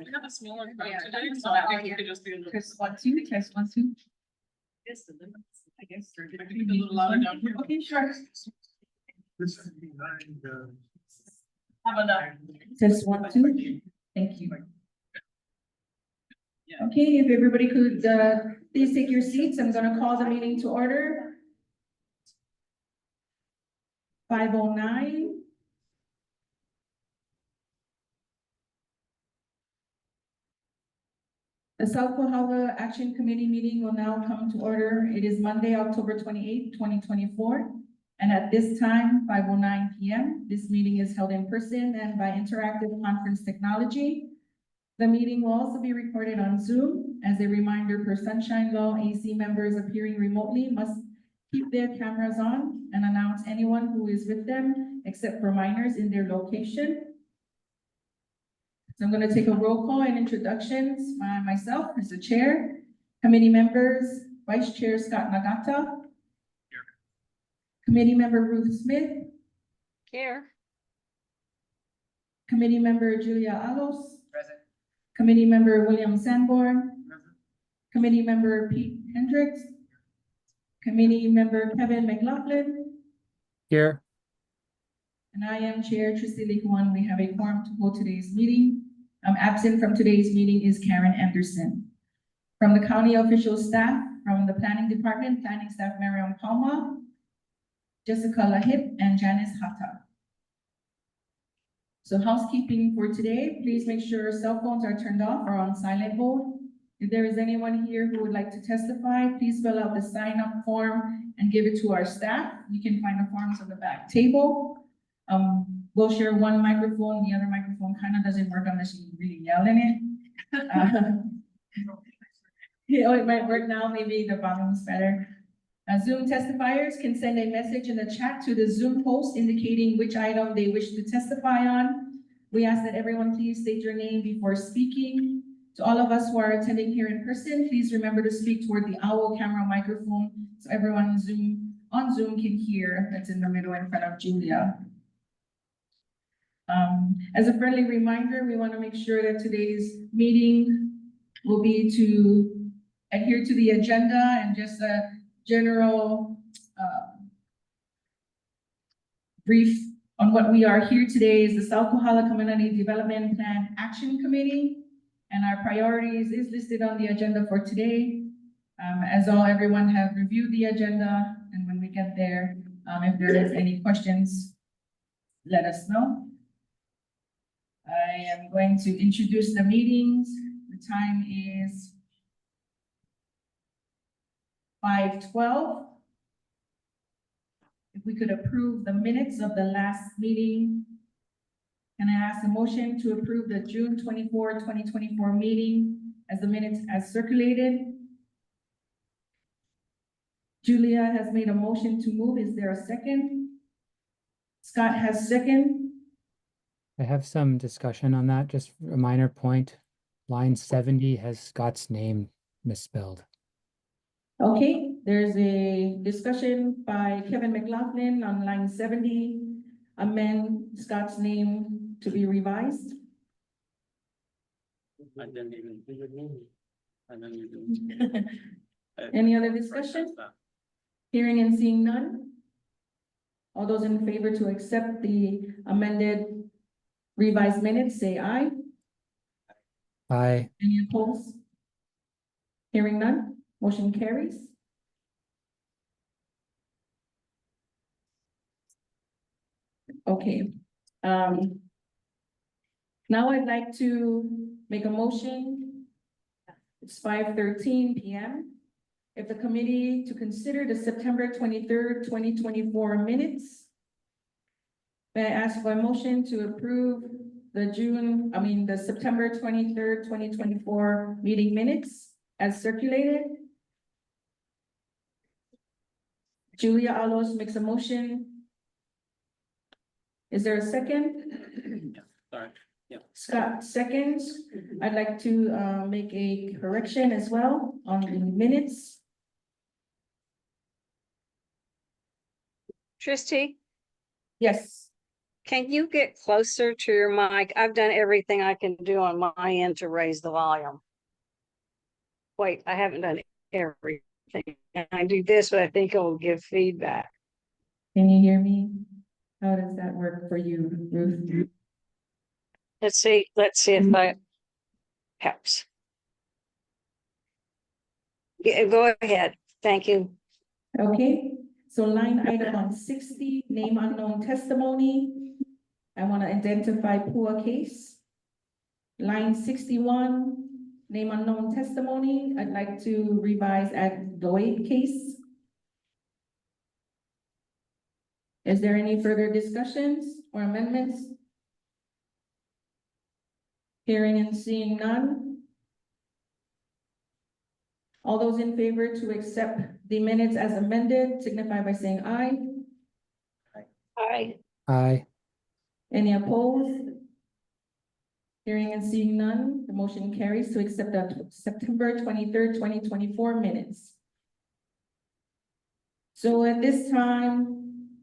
We have a smaller crowd today, so I think we could just be a little. Test 1 2, test 1 2. Yes, the limits, I guess. I can be a little louder down here. Okay, sure. This is behind, How about that? Test 1 2. Thank you. Yeah. Okay, if everybody could please take your seats, I'm gonna call the meeting to order. 5:09. The South Kohala Action Committee meeting will now come to order. It is Monday, October 28th, 2024. And at this time, 5:09 p.m., this meeting is held in person and by interactive conference technology. The meeting will also be recorded on Zoom. As a reminder, per Sunshine Law, AC members appearing remotely must keep their cameras on and announce anyone who is with them, except for minors, in their location. So I'm going to take a roll call and introductions by myself as the chair, committee members, Vice Chair Scott Nagata, Here. Committee Member Ruth Smith, Here. Committee Member Julia Alos, Present. Committee Member William Sanborn, Committee Member Pete Hendricks, Committee Member Kevin McLaughlin, Here. and I am Chair Tristy Likuan. We have a quorum to hold today's meeting. Absent from today's meeting is Karen Anderson. From the county official staff, from the planning department, planning staff Mariam Palma, Jessica Lahip, and Janice Hatta. So housekeeping for today, please make sure cell phones are turned off or on silent mode. If there is anyone here who would like to testify, please fill out the sign-up form and give it to our staff. You can find the forms on the back table. We'll share one microphone. The other microphone kind of doesn't work unless you really yell in it. Oh, it might work now. Maybe the volume's better. Zoom testifiers can send a message in the chat to the Zoom host indicating which item they wish to testify on. We ask that everyone please state your name before speaking. To all of us who are attending here in person, please remember to speak toward the OWL camera microphone so everyone on Zoom can hear. That's in the middle in front of Julia. As a friendly reminder, we want to make sure that today's meeting will be to adhere to the agenda and just a general brief on what we are here today is the South Kohala Community Development Plan Action Committee, and our priorities is listed on the agenda for today. Everyone have reviewed the agenda, and when we get there, if there is any questions, let us know. I am going to introduce the meetings. The time is 5:12. If we could approve the minutes of the last meeting. Can I ask a motion to approve the June 24, 2024 meeting as the minutes as circulated? Julia has made a motion to move. Is there a second? Scott has second. I have some discussion on that. Just a minor point. Line 70 has Scott's name misspelled. Okay, there's a discussion by Kevin McLaughlin on line 70. Amend Scott's name to be revised. I didn't even do your name. I know you do. Any other discussion? Hearing and seeing none. All those in favor to accept the amended revised minutes, say aye. Aye. Any opposed? Hearing none, motion carries. Okay. Now I'd like to make a motion. It's 5:13 p.m. If the committee to consider the September 23rd, 2024 minutes. May I ask for a motion to approve the September 23rd, 2024 meeting minutes as circulated? Julia Alos makes a motion. Is there a second? Sorry. Scott seconds. I'd like to make a correction as well on the minutes. Tristy, Yes. Can you get closer to your mic? I've done everything I can do on my end to raise the volume. Wait, I haven't done everything. And I do this, but I think it will give feedback. Can you hear me? How does that work for you, Ruth? Let's see if that helps. Yeah, go ahead. Thank you. Okay, so line item on 60, name unknown testimony. I want to identify PUA case. Line 61, name unknown testimony. I'd like to revise at Lloyd case. Is there any further discussions or amendments? Hearing and seeing none. All those in favor to accept the minutes as amended signify by saying aye. Aye. Aye. Any opposed? Hearing and seeing none, the motion carries to accept the September 23rd, 2024 minutes. So at this time,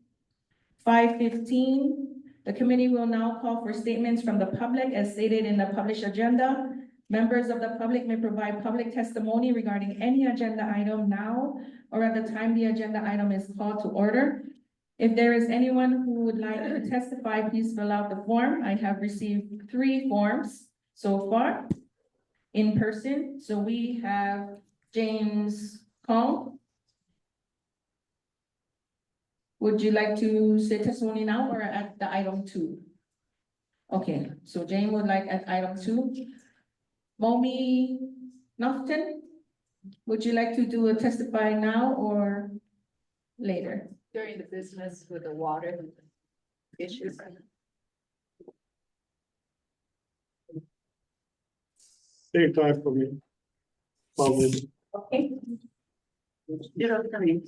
5:15, the committee will now call for statements from the public as stated in the published agenda. Members of the public may provide public testimony regarding any agenda item now or at the time the agenda item is called to order. If there is anyone who would like to testify, please fill out the form. I have received 3 forms so far in person. So we have James Kong. Would you like to say testimony now or at the item 2? Okay, so Jane would like at item 2. Momi Nofton, would you like to do a testify now or later? During the business with the water issues. Same time for me. Probably. Okay, You know, I mean.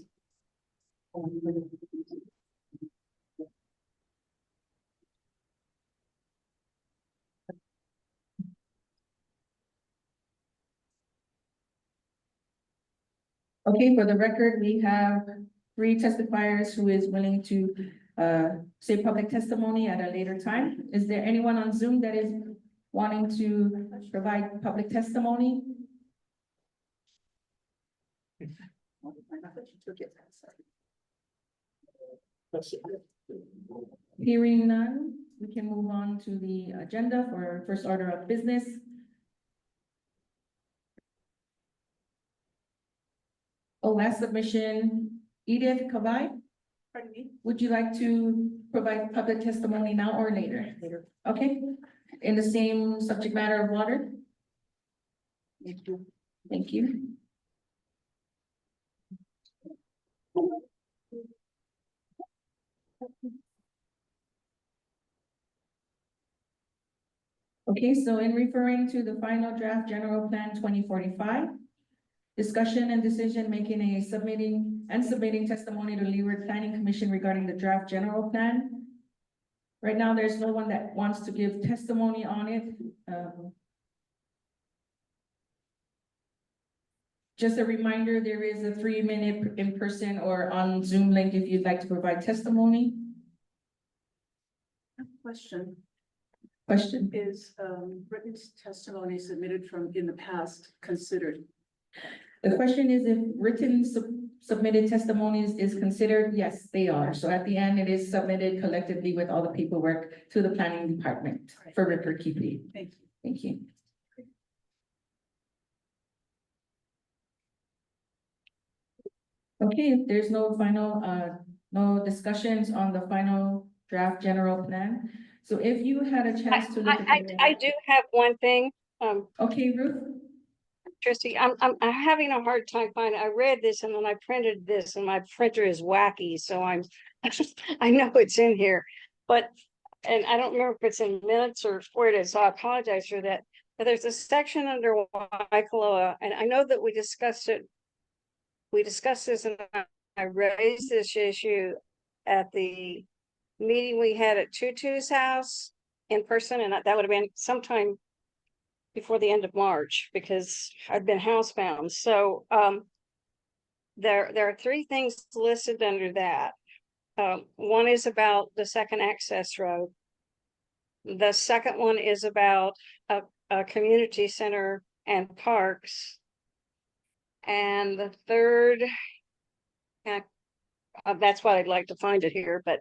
okay, for the record, we have 3 testifiers who is willing to say public testimony at a later time. Is there anyone on Zoom that is wanting to provide public testimony? That's it. Hearing none, we can move on to the agenda for first order of business. Oh, last submission, Edith Kavai, Pardon me? would you like to provide public testimony now or later? Later. Okay, in the same subject matter of water? Thank you. Okay, so in referring to the final draft general plan 2045, discussion and decision making submitting testimony to Leeward Planning Commission regarding the draft general plan. Right now, there's no one that wants to give testimony on it. Just a reminder, there is a 3-minute in-person or on Zoom link if you'd like to provide testimony. Question Question? is, written testimony submitted from in the past considered? The question is if written submitted testimonies is considered, yes, they are. So at the end, it is submitted collectively with all the paperwork to the planning department for record keeping. Thank you. Thank you. Okay, if there's no final, no discussions on the final draft general plan. So if you had a chance to look at I do have one thing, Okay, Ruth? Trustee, I'm having a hard time finding, I read this and then I printed this and my printer is wacky, so I'm, I know it's in here, but, and I don't remember if it's in minutes or where it is, so I apologize for that. But there's a section under Waikoloa, and I know that we discussed it. We discussed this and I raised this issue at the meeting we had at Tutu's house in person, and that would have been sometime before the end of March because I've been housebound. So there are 3 things listed under that. One is about the second access road. The second one is about a community center and parks. And the third, that's why I'd like to find it here, but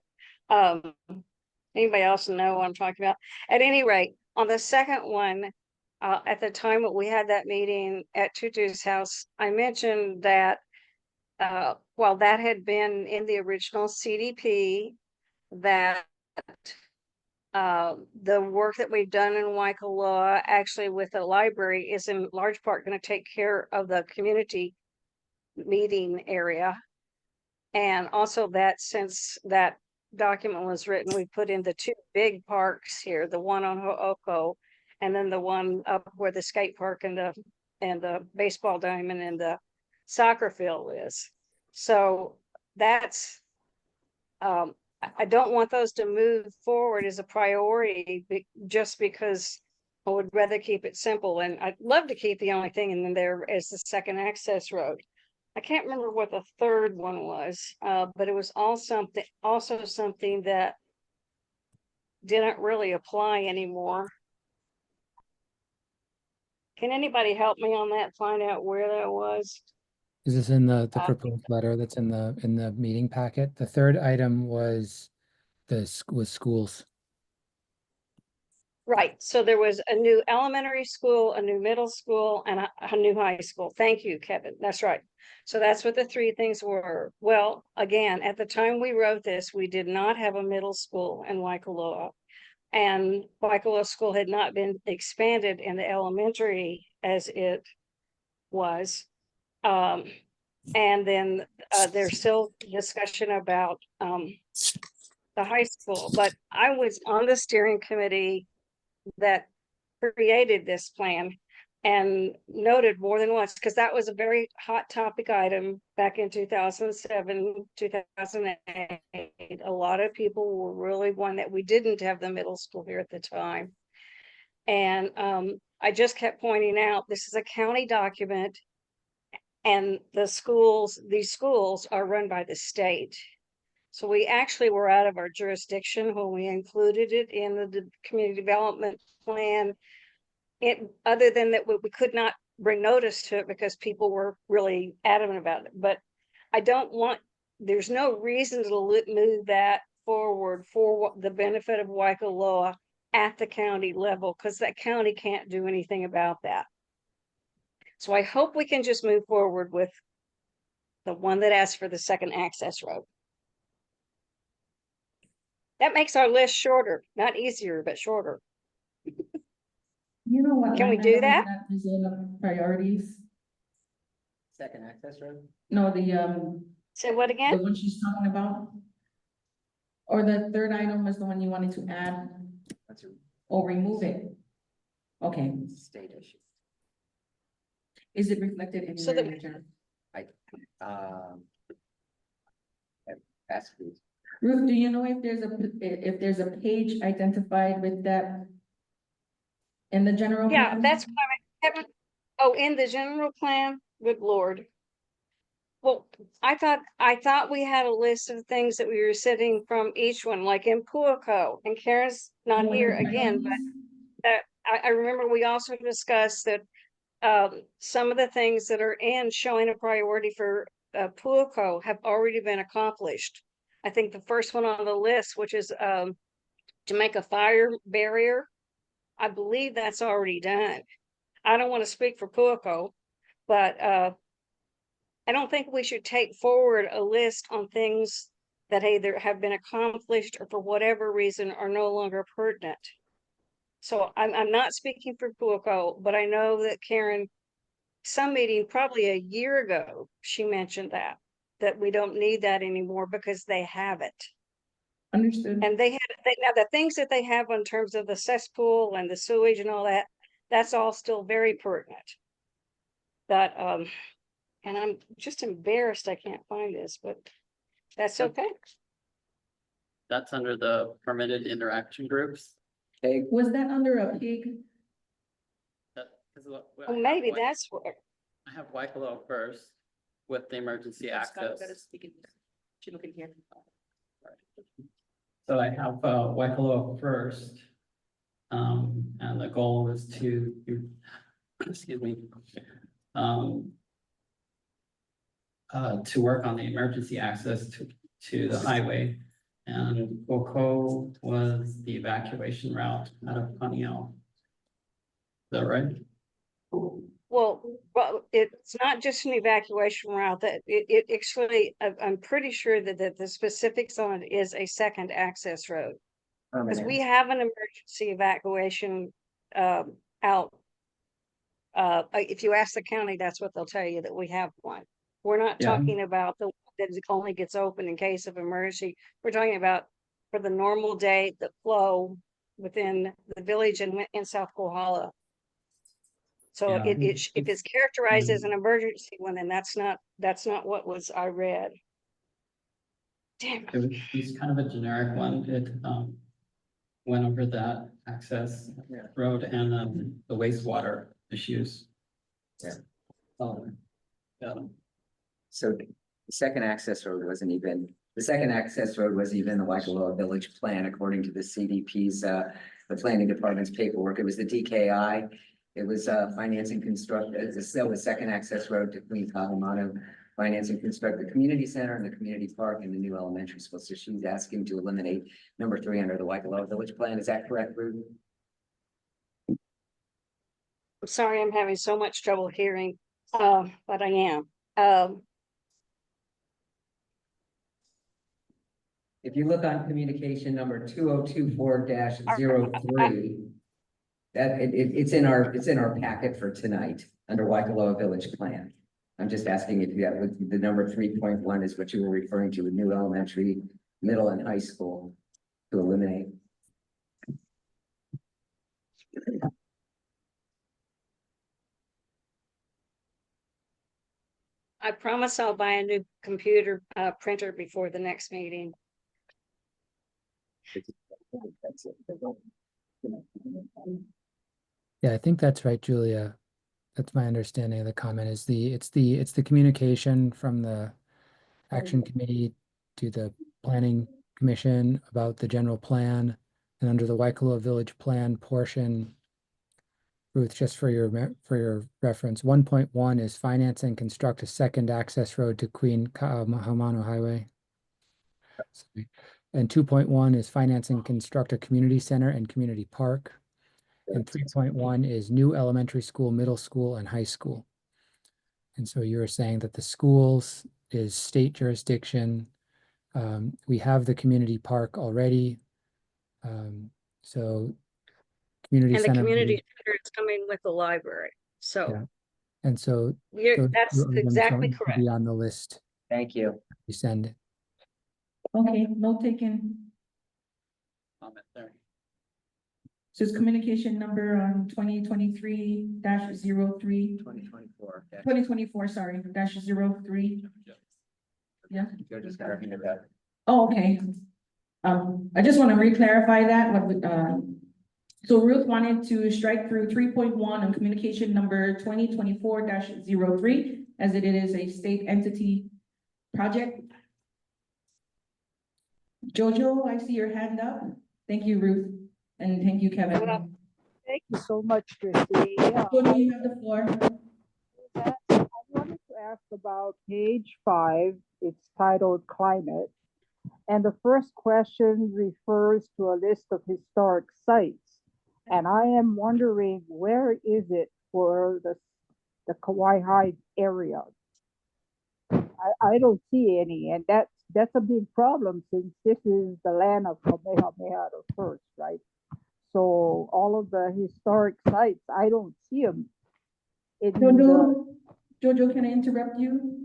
anybody else know what I'm talking about? At any rate, on the second one, at the time that we had that meeting at Tutu's house, I mentioned that while that had been in the original CDP, that the work that we've done in Waikoloa, actually with the library, is in large part going to take care of the community meeting area. And also that since that document was written, we put in the two big parks here, the one on Ho'oko, and then the one up where the skate park and the baseball diamond and the soccer field is. So that's, I don't want those to move forward as a priority just because I would rather keep it simple. And I'd love to keep the only thing in there as the second access road. I can't remember what the third one was, but it was also something that didn't really apply anymore. Can anybody help me on that? Find out where that was? Is this in the proposed letter that's in the meeting packet? The third item was was schools. Right, so there was a new elementary school, a new middle school, and a new high school. Thank you, Kevin. That's right. So that's what the three things were. Well, again, at the time we wrote this, we did not have a middle school in Waikoloa. And Waikoloa School had not been expanded in the elementary as it was. And then there's still discussion about the high school, but I was on the steering committee that created this plan and noted more than once, because that was a very hot topic item back in 2007, 2008. A lot of people were really one that we didn't have the middle school here at the time. And I just kept pointing out, this is a county document and these schools are run by the state. So we actually were out of our jurisdiction when we included it in the community development plan. Other than that, we could not bring notice to it because people were really adamant about it. But I don't want, there's no reason to move that forward for the benefit of Waikoloa at the county level, because that county can't do anything about that. So I hope we can just move forward with the one that asks for the second access road. That makes our list shorter, not easier, but shorter. You know what? Can we line do item is that? Is in the priorities. Second access road? No, Say what the again? one she's talking about. Or the third item is the one you wanted to add That's a or remove it. Okay, state issue. is it reflected in So your that- agenda? Ask please. Ruth, do you know if there's a page identified with that in the general? Yeah, plan? that's what oh, in the general plan, good Lord. Well, I thought we had a list of things that we were sitting from each one, like in Puako, and Karen's not Oh, here with the again, priorities? but I remember we also discussed that some of the things that are in showing a priority for Puako have already been accomplished. I think the first one on the list, which is to make a fire barrier, I believe that's already done. I don't want to speak for Puako, but I don't think we should take forward a list on things that either have been accomplished or for whatever reason are no longer pertinent. So I'm not speaking for Puako, but I know that Karen, some meeting probably a year ago, she mentioned that we don't need that anymore because they have it. Understood. And now the things that they have in terms of the cesspool and the sewage and all that, that's all still very pertinent. That and I'm just embarrassed I can't find this, but that's okay. That's under the permitted interaction groups. Was that under a pig? That is what. I Well, have maybe Wai- that's where. I have Waikoloa first with the emergency access. She looking here. So I have Waikoloa first. And the goal is to, excuse me. To work on the emergency access to the highway. And Oko was the evacuation route out of Paniel. Is that right? Well, it's not just an evacuation route that it actually, I'm pretty sure that the specifics on it is a second access road. Because we have an emergency evacuation out. If you ask the county, that's what they'll tell you, that we have one. We're not Yeah. talking about the one that only gets open in case of emergency. We're talking about for the normal day, the flow within the village and in South Kohala. So Yeah. if it's characterized as an emergency one, then that's not what was I read. Damn. It's kind of a generic one. It went over that access road and the wastewater issues. Yeah. Yeah. So the second access road wasn't even, the second access road wasn't even the Waikoloa Village Plan, according to the CDP's, the planning department's paperwork. It was the DKI. It was finance and construct, still the second access road to Queen Kahumanu, finance and construct the community center and the community park and the new elementary school. So she's asking to eliminate number 3 under the Waikoloa Village Plan. Is that correct, Ruth? I'm sorry, I'm having so much trouble hearing, but I am. If you look on communication number 2024-03, that it's in our packet for tonight under Waikoloa Village Plan. I'm just asking if you have the number 3.1 is what you were referring to with new elementary, middle and high school to eliminate. I promise I'll buy a new computer printer before the next meeting. Yeah, I think that's right, Julia. That's my understanding of the comment is it's the communication from the action committee to the planning commission about the general plan. And under the Waikoloa Village Plan portion, Ruth, just for your reference, 1.1 is finance and construct a second access road to Queen Kahumanu Highway. And 2.1 is finance and construct a community center and community park. And 3.1 is new elementary school, middle school, and high school. And so you were saying that the schools is state jurisdiction. We have the community park already. So community And the center. community center is coming with the library. So Yeah. And so that's those items exactly don't need to correct. be on the list Thank you. you send. Okay, note taken. Comment there. So it's communication number on 2023-03, 2024, sorry, -03. Yeah. You're just talking about. Oh, okay. I just want to re-clarify that, so Ruth wanted to strike through 3.1 on communication number 2024-03, as it is a state entity project. Jojo, I see your hand up. Thank you, Ruth, and thank you, Kevin. Thank you so much, Christy. Yeah, Jojo, you have the floor. I wanted to ask about page 5. It's titled Climate. And the first question refers to a list of historic sites. And I am wondering, where is it for the Kauai area? I don't see any, and that's a big problem since this is the land of Kamehameha the First, right? So all of the historic sites, I don't see them. Jojo, can I interrupt you?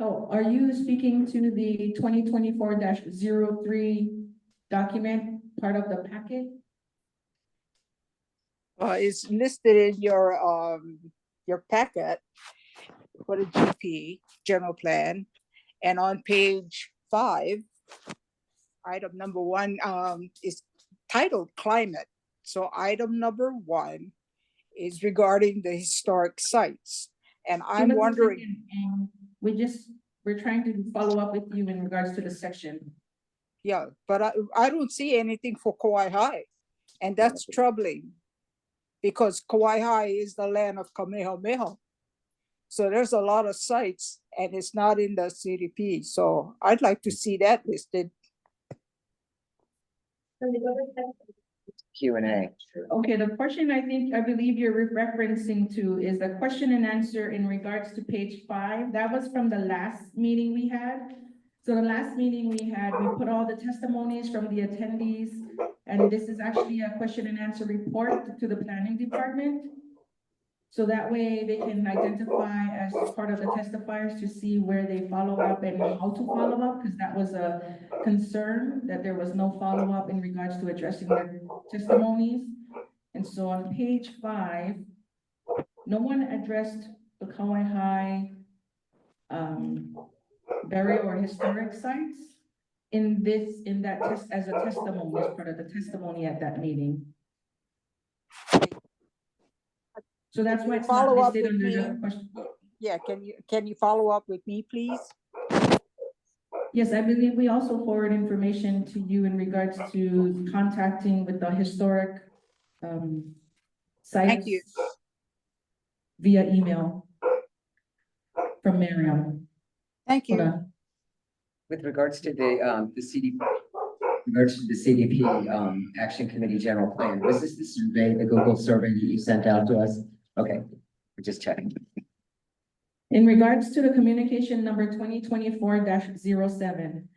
Are you speaking to the 2024-03 document, part of the packet? It's listed in your packet for the GP, general plan. And on page 5, item number 1 is titled Climate. So item number 1 is regarding the historic sites. And I'm wondering. We just we're trying to follow up with you in regards to the section. Yeah, but I don't see anything for Kauai High, and that's troubling. Because Kauai High is the land of Kamehameha. So there's a lot of sites and it's not in the CDP, so I'd like to see that listed. Q&A. Okay, the portion I believe you're referencing to is the question and answer in regards to page 5. That was from the last meeting we had. So the last meeting we put all the testimonies from the attendees, and this is actually a question and answer report to the planning department. So that way they can identify as part of the testifiers to see where they follow up and how to follow up, because that was a concern that there was no follow-up in regards to addressing their testimonies. And so on page 5, no one addressed the Kauai High burial or historic sites in that test as a testimony, as part of the testimony at that meeting. So that's why it's not Follow up listed with under me. the question. Yeah, can you follow up with me, please? Yes, I believe we also forward information to you in regards to contacting with the historic sites. Thank you. Via email from Miriam. Thank Hold you. on. With regards to the CDP, Action Committee General Plan, was this the survey, the Google survey that you sent out to us? Okay, we're just checking. In regards to the communication number 2024-07,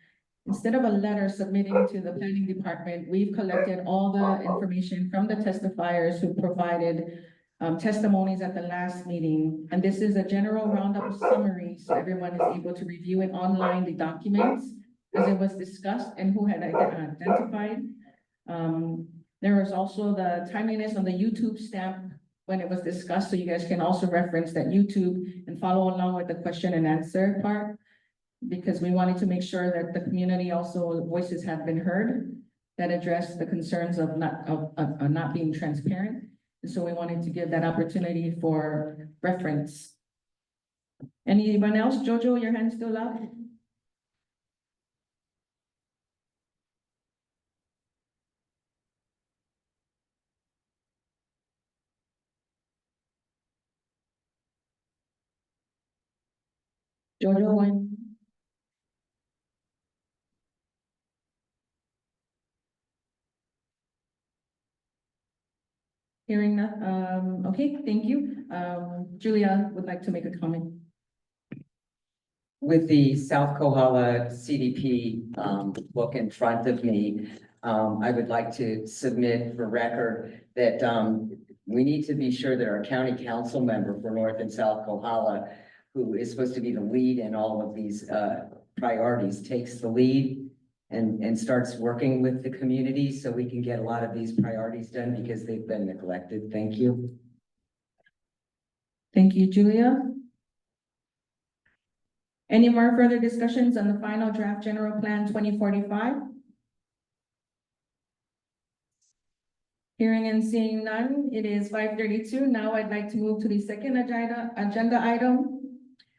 instead of a letter submitting to the planning department, we've collected all the information from the testifiers who provided testimonies at the last meeting. And this is a general roundup summary, so everyone is able to review it online, the documents as it was discussed and who had identified. There was also the timeliness on the YouTube stamp when it was discussed, so you guys can also reference that YouTube and follow along with the question and answer part, because we wanted to make sure that the community also voices have been heard that address the concerns of not being transparent. And so we wanted to give that opportunity for reference. Anyone else? Jojo, your hand's still up? Jojo, one. Hearing that, okay, thank you. Julia would like to make a comment. With the South Kohala CDP book in front of me, I would like to submit for record that we need to be sure that our county council member for North and South Kohala, who is supposed to be the lead in all of these priorities, takes the lead and starts working with the community so we can get a lot of these priorities done because they've been neglected. Thank you. Thank you, Julia. Any more further discussions on the final draft general plan 2045? Hearing and seeing none, it is 5:32. Now I'd like to move to the second agenda item,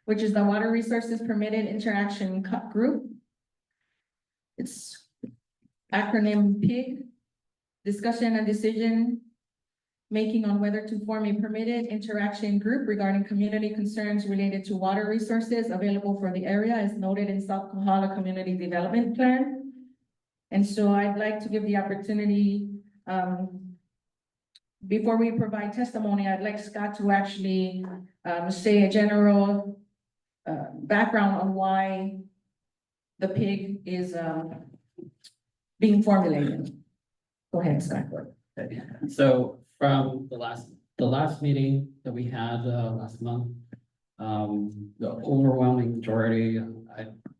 which is the Water Resources Permitted Interaction Group. It's acronym PIG, discussion and decision making on whether to form a permitted interaction group regarding community concerns related to water resources available for the area as noted in South Kohala Community Development Plan. And so I'd like to give the opportunity, before we provide testimony, I'd like Scott to actually say a general background on why the PIG is being formulated. Go ahead, Scott. So from the last meeting that we had last month, the overwhelming majority,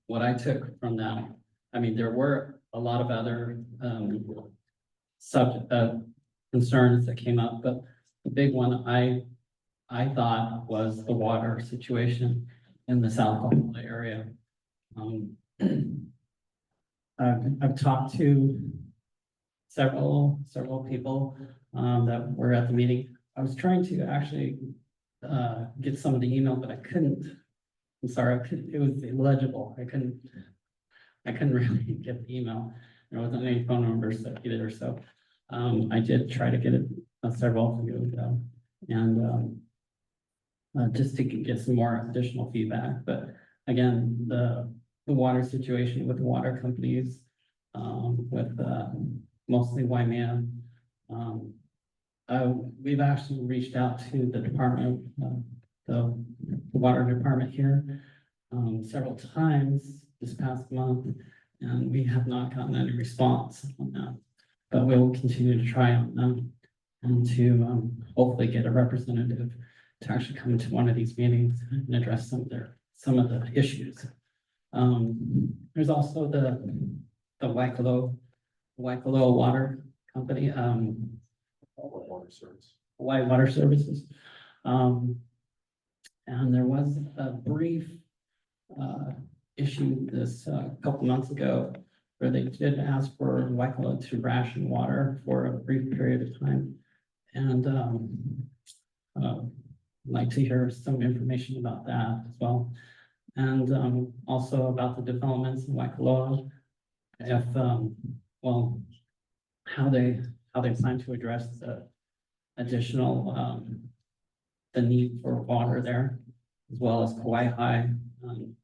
what I took from that, I mean, there were a lot of other concerns that came up, but the big one I thought was the water situation in the South Kohala area. I've talked to several people that were at the meeting. I was trying to actually get some of the email, but I couldn't I'm sorry, it was illegible. I couldn't really get the email. There wasn't any phone numbers either, so I did try to get it several of you ago. And just to get some more additional feedback, but again, the water situation with the water companies, with mostly Waimea. We've actually reached out to the department, the water department here, several times this past month, and we have not gotten any response on that. But we will continue to try on them and to hopefully get a representative to actually come to one of these meetings and address some of the issues. There's also the Waikolo Water Company, Hawaii Water Services. And there was a brief issue this couple months ago where they did ask for Waikolo to ration water for a brief period of time. And I'd like to hear some information about that as well. And also about the developments in Waikoloa, if well, how they plan to address the additional the need for water there, as well as Kauai High,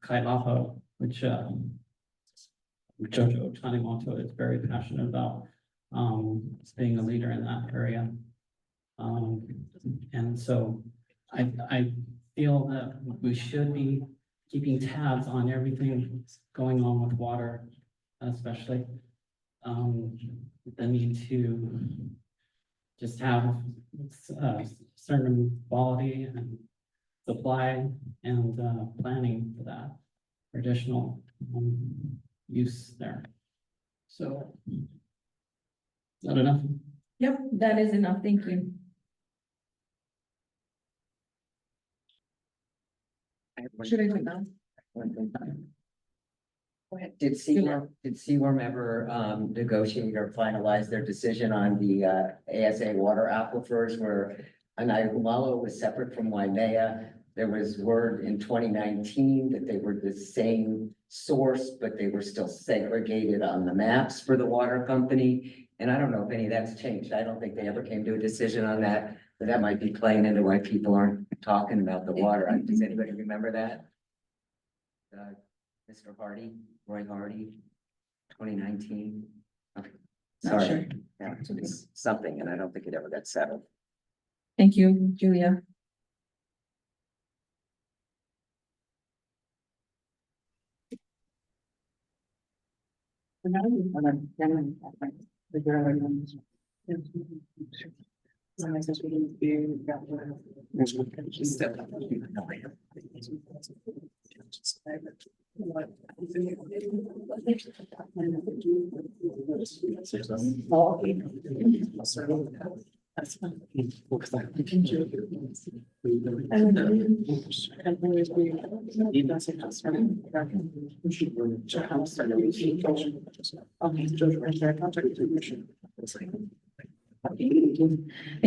Kailaho, which Jojo Tanimoto is very passionate about, being a leader in that area. And so I feel that we should be keeping tabs on everything going on with water, especially the need to just have certain quality and supply and planning for that for additional use there. So, is that enough? Yep, that is enough. Thank you. Should I do it now? Did Seaworm ever negotiate or finalize their decision on the ASA water aquifers where Anailalo was separate from Waimea? There was word in 2019 that they were the same source, but they were still segregated on the maps for the water company. And I don't know if any of that's changed. I don't think they ever came to a decision on that, but that might be playing into why people aren't talking about the water. Does anybody remember that? Mr. Hardy, Roy Hardy, 2019. Okay. Not Sorry, sure. yeah, it's something, and I don't think it ever got settled. Thank you, Julia. Thank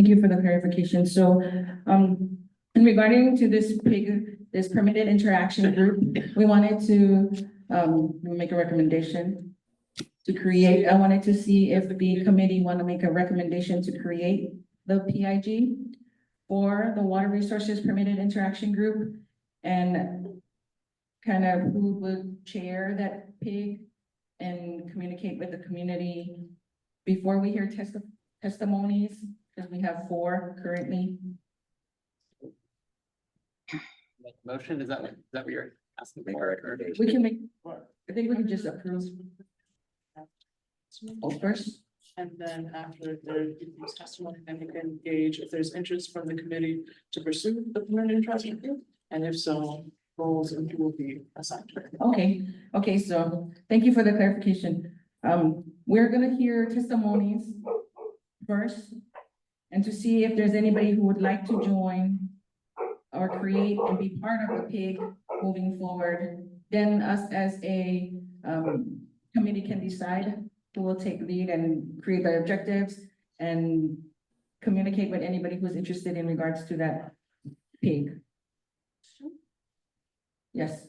you for the clarification. So, in regarding to this permitted interaction group, we wanted to, make a recommendation to create. I wanted to see if the committee want to make a recommendation to create the PIG for the Water Resources Permitted Interaction Group, and kind of who would chair that PIG and communicate with the community before we hear testimonies, because we have 4 currently. Motion, is that what you're asking Make a for? recommendation. We can make, I think we can just approve. Oh, first, And then after the testimony, then we can gauge if there's interest from the committee to pursue the permanent interaction group. And if so, roles and who will be assigned. okay, so thank you for the clarification. We're gonna hear testimonies first, and to see if there's anybody who would like to join or create and be part of the PIG moving forward. Then us as a committee can decide who will take lead and create the objectives and communicate with anybody who's interested in regards to that PIG. Yes.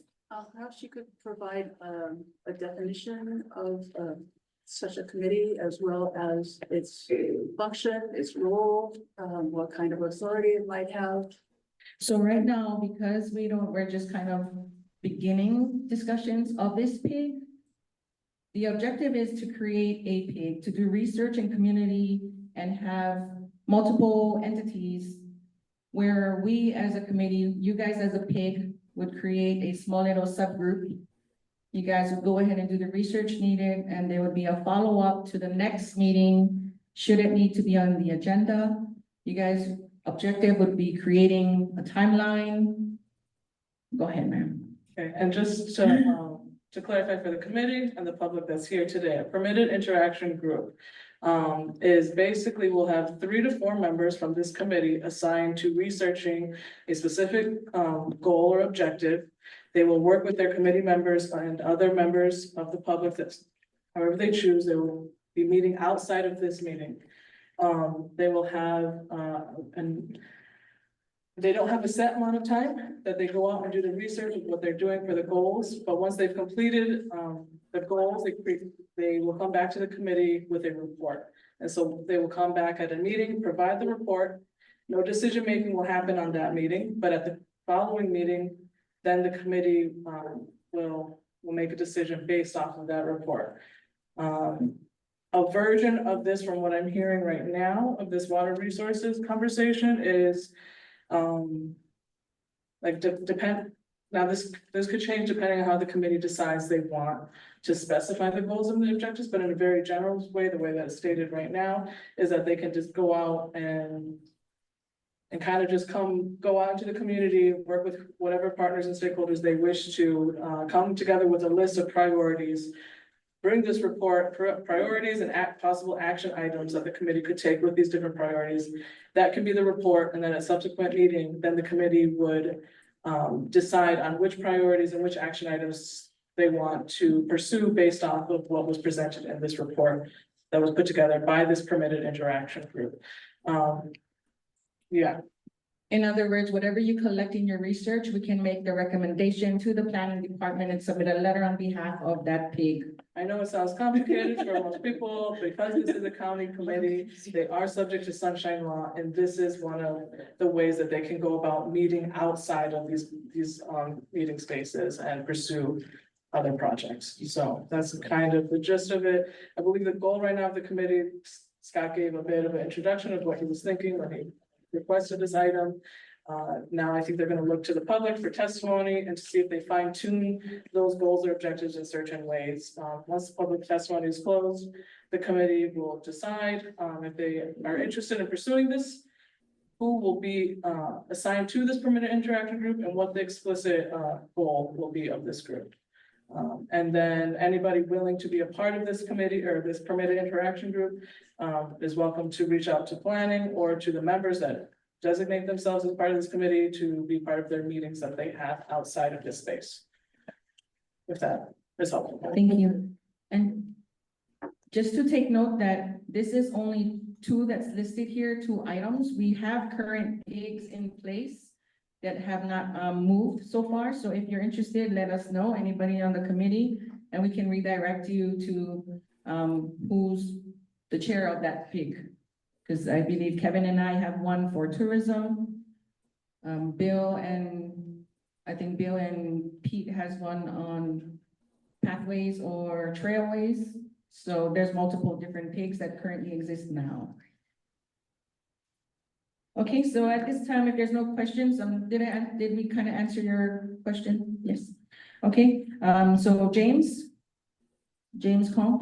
Perhaps you could provide a definition of such a committee as well as its function, its role, what kind of authority it might have. So right now, because we're just kind of beginning discussions of this pig. The objective is to create a pig, to do research in community and have multiple entities where we as a committee, you guys as a pig would create a small little subgroup. You guys would go ahead and do the research needed, and there would be a follow-up to the next meeting, should it need to be on the agenda. You guys' objective would be creating a timeline. Go ahead, ma'am. Okay, and just to clarify for the committee and the public that's here today, a permitted interaction group is basically, we'll have 3 to 4 members from this committee assigned to researching a specific goal or objective. They will work with their committee members and other members of the public that, however they choose, they will be meeting outside of this meeting. They will have they don't have a set amount of time that they go out and do the research of what they're doing for the goals, but once they've completed the goals, they will come back to the committee with a report. And so they will come back at a meeting, provide the report. No decision-making will happen on that meeting, but at the following meeting, then the committee will make a decision based off of that report. A version of this, from what I'm hearing right now, of this water resources conversation is now this could change depending on how the committee decides they want to specify the goals and the objectives, but in a very general way, the way that it's stated right now is that they can just go out and kind of just go out into the community, work with whatever partners and stakeholders they wish to come together with a list of priorities. Bring this report, priorities and possible action items that the committee could take with these different priorities. That can be the report, and then at a subsequent meeting, then the committee would decide on which priorities and which action items they want to pursue based off of what was presented in this report that was put together by this permitted interaction group. Yeah. In other words, whatever you collect in your research, we can make the recommendation to the planning department and submit a letter on behalf of that pig. I know it sounds complicated for most people, because this is a county committee, they are subject to sunshine law, and this is one of the ways that they can go about meeting outside of these meeting spaces and pursue other projects. So that's kind of the gist of it. I believe the goal right now of the committee, Scott gave a bit of an introduction of what he was thinking when he requested this item. Now I think they're going to look to the public for testimony and to see if they fine tune those goals or objectives in certain ways. Once the public testimony is closed, the committee will decide if they are interested in pursuing this, who will be assigned to this permitted interaction group, and what the explicit goal will be of this group. And then anybody willing to be a part of this committee or this permitted interaction group is welcome to reach out to planning or to the members that designate themselves as part of this committee to be part of their meetings that they have outside of this space. If that is helpful. Thank you. And just to take note that this is only 2 that's listed here, 2 items. We have current pigs in place that have not moved so far. So if you're interested, let us know, anybody on the committee, and we can redirect you to who's the chair of that pig. Because I believe Kevin and I have one for tourism. Bill and Pete has one on pathways or trailways. So there's multiple different pigs that currently exist now. Okay, so at this time, if there's no questions, did we kind of answer your question? Yes. Okay, so James Cole,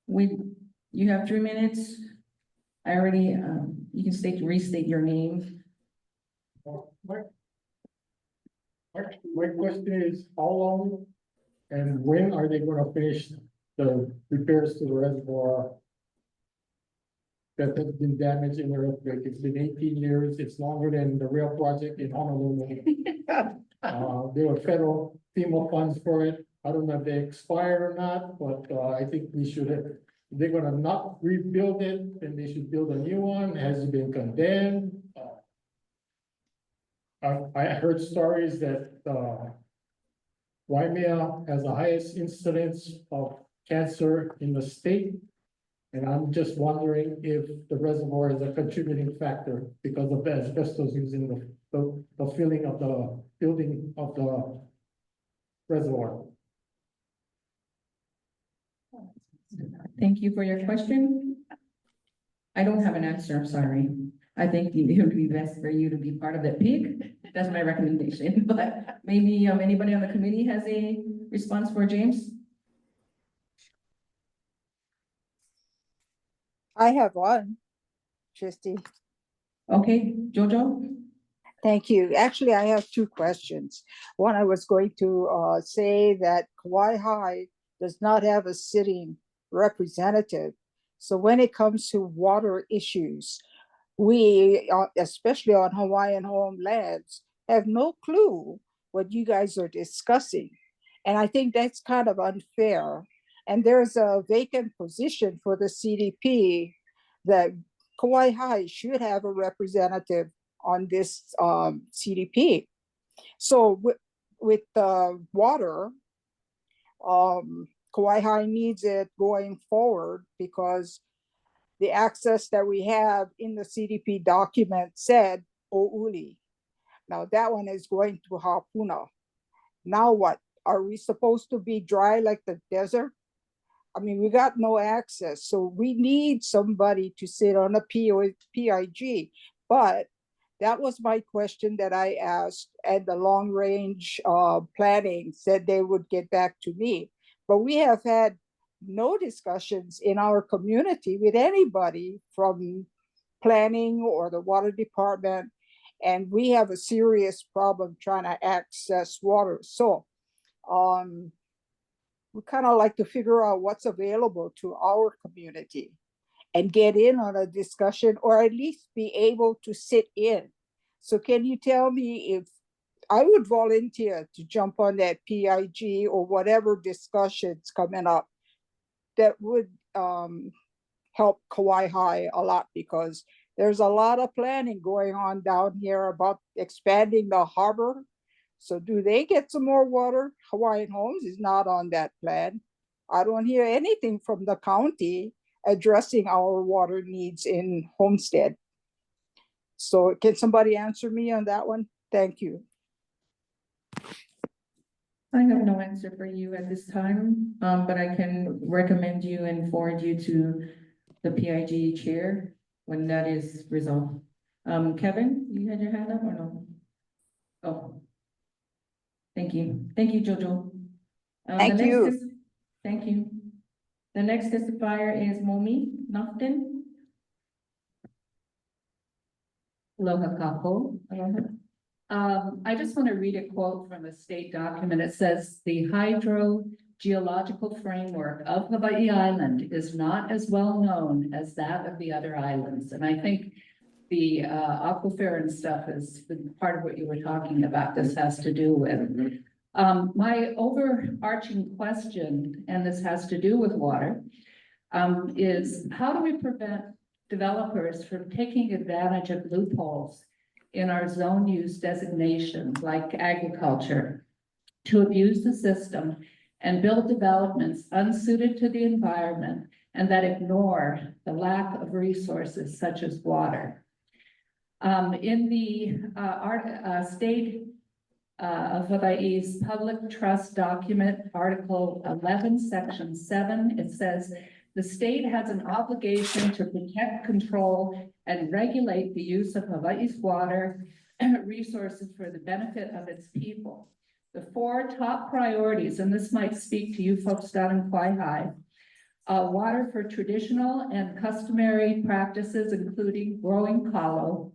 you have 3 minutes. I already, you can restate your name. My question is, how long and when are they gonna finish the repairs to the reservoir that has been damaged in the earthquake? It's been 18 years. It's longer than the real project in Honolulu. There were federal FEMA funds for it. I don't know if they expire or not, but I think we should have. If they're gonna not rebuild it, then they should build a new one. Has it been condemned? I heard stories that Waimea has the highest incidence of cancer in the state. And I'm just wondering if the reservoir is a contributing factor because of the asbestos using the filling of the building of the reservoir. Thank you for your question. I don't have an answer, I'm sorry. I think it would be best for you to be part of that peak. That's my recommendation, but maybe anybody on the committee has a response for James? I have one, Trustee. Okay, Jojo? Thank you. Actually, I have two questions. One, I was going to say that Kauai High does not have a sitting representative. So when it comes to water issues, we, especially on Hawaiian homelands, have no clue what you guys are discussing. And I think that's kind of unfair. And there's a vacant position for the CDP that Kauai High should have a representative on this CDP. So with water, Kauai High needs it going forward because the access that we have in the CDP document said O'uli. Now that one is going to Hapuna. Now what? Are we supposed to be dry like the desert? I mean, we got no access. So we need somebody to sit on a PIG. But that was my question that I asked, and the long range planning said they would get back to me. But we have had no discussions in our community with anybody from planning or the water department. And we have a serious problem trying to access water. So we kind of like to figure out what's available to our community and get in on a discussion, or at least be able to sit in. So can you tell me if I would volunteer to jump on that PIG or whatever discussions coming up that would help Kauai High a lot, because there's a lot of planning going on down here about expanding the harbor. So do they get some more water? Hawaiian Homes is not on that plan. I don't hear anything from the county addressing our water needs in Homestead. So can somebody answer me on that one? Thank you. I have no answer for you at this time, but I can recommend you and forward you to the PIG chair when that is resolved. Kevin, you had your hand up or no? Oh. Thank you. Thank you, Jojo. Thank you. Thank you. The next testifier is Momi Nofton. Aloha kapo. I just want to read a quote from a state document. It says, "The hydrogeological framework of Hawaii Island is not as well known as that of the other islands." And I think the aquifer and stuff is part of what you were talking about. This has to do with. My overarching question, and this has to do with water, is how do we prevent developers from taking advantage of loopholes in our zone use designations like agriculture to abuse the system and build developments unsuited to the environment and that ignore the lack of resources such as water? In the state of Hawaii's public trust document, Article 11, Section 7, it says, "The state has an obligation to protect, control, and regulate the use of Hawaii's water resources for the benefit of its people. The four top priorities," and this might speak to you folks down in Kauai High, water for traditional and customary practices, including growing kalo,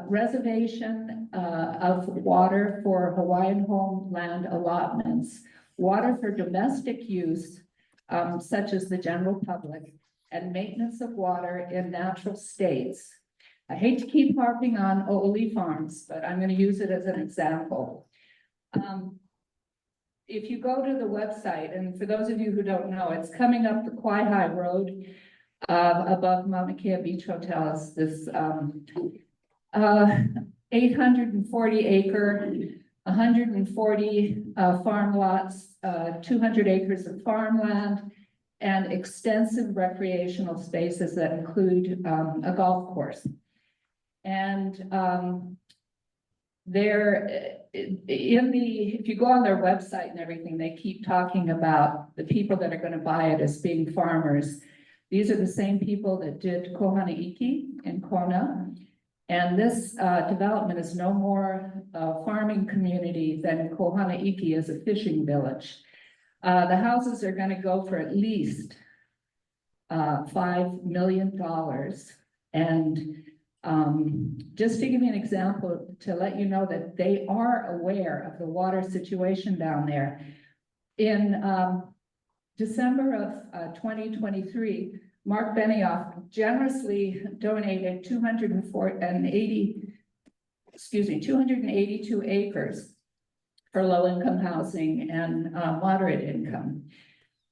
reservation of water for Hawaiian homeland allotments, water for domestic use, such as the general public, and maintenance of water in natural states. I hate to keep harping on O'oli farms, but I'm going to use it as an example. If you go to the website, and for those of you who don't know, it's coming up the Kauai High Road above Mauna Kea Beach Hotel. It's this 840 acre 140 farm lots, 200 acres of farmland, and extensive recreational spaces that include a golf course. And if you go on their website and everything, they keep talking about the people that are going to buy it as being farmers. These are the same people that did Kohala in Kona. And this development is no more a farming community than Kohala is a fishing village. The houses are going to go for at least $5 million. And just to give you an example, to let you know that they are aware of the water situation down there. In December of 2023, Mark Benioff generously donated 282 acres for low-income housing and moderate income.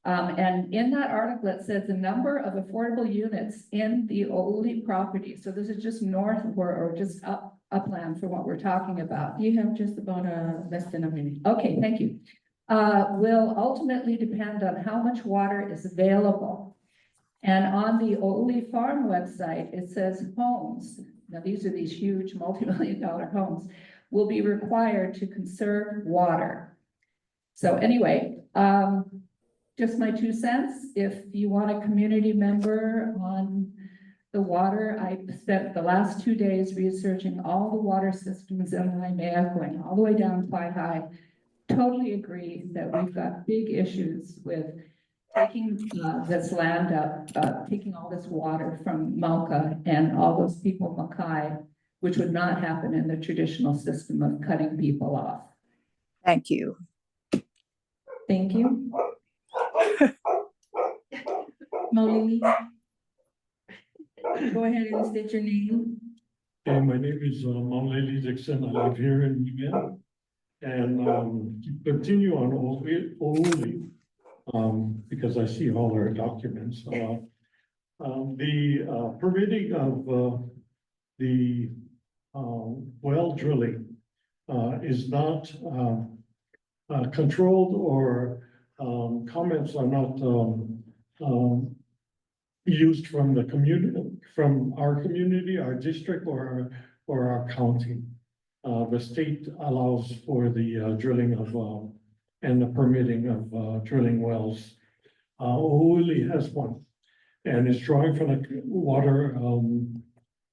And in that article, it says the number of affordable units in the Oli property. So this is just north or just upland from what we're talking about. You have just about less than a minute. Okay, thank you. Will ultimately depend on how much water is available. And on the Oli Farm website, it says homes. Now, these are these huge multi-million-dollar homes will be required to conserve water. So anyway, just my 2 cents. If you want a community member on the water, I spent the last 2 days researching all the water systems in Waimea, going all the way down to High. Totally agree that we've got big issues with taking this land up, taking all this water from Mauka and all those people Makai, which would not happen in the traditional system of cutting people off. Thank you. Thank you. Maulili. Go ahead and state your name. Okay, my name is Maulili Dixon. I live here in Waimea. And to continue on Oli, because I see all our documents. The permitting of the well drilling is not controlled, or comments are not used from the community, from our community, our district, or our county. The state allows for the drilling of and the permitting of drilling wells. Oli has one, and is drawing from the water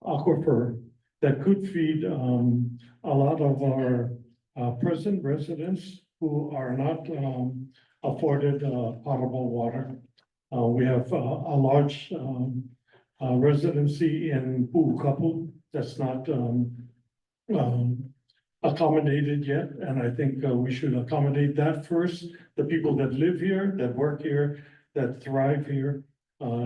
aquifer that could feed a lot of our present residents who are not afforded potable water. We have a large residency in Pu'ukapu that's not accommodated yet, and I think we should accommodate that first. The people that live here, that work here, that thrive here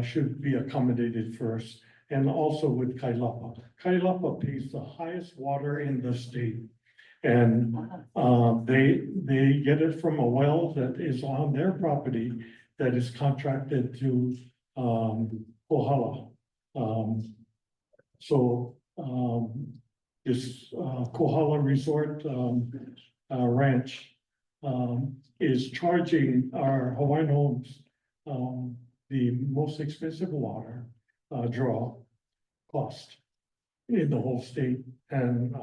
should be accommodated first. And also with Kailapa. Kailapa pays the highest water in the state. And they get it from a well that is on their property that is contracted to Kohala. This Kohala Resort Ranch is charging our Hawaiian homes the most expensive water draw cost in the whole state, and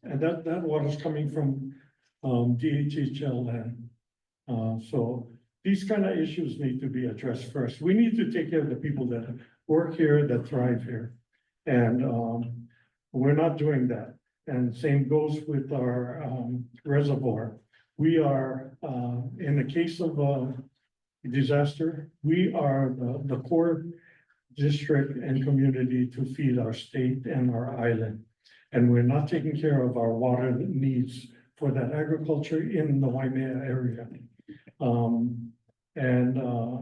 that water is coming from DHHL land. So these kind of issues need to be addressed first. We need to take care of the people that work here, that thrive here, and we're not doing that. And same goes with our reservoir. We are in the case of disaster, we are the core district and community to feed our state and our island. And we're not taking care of our water needs for that agriculture in the Waimea area.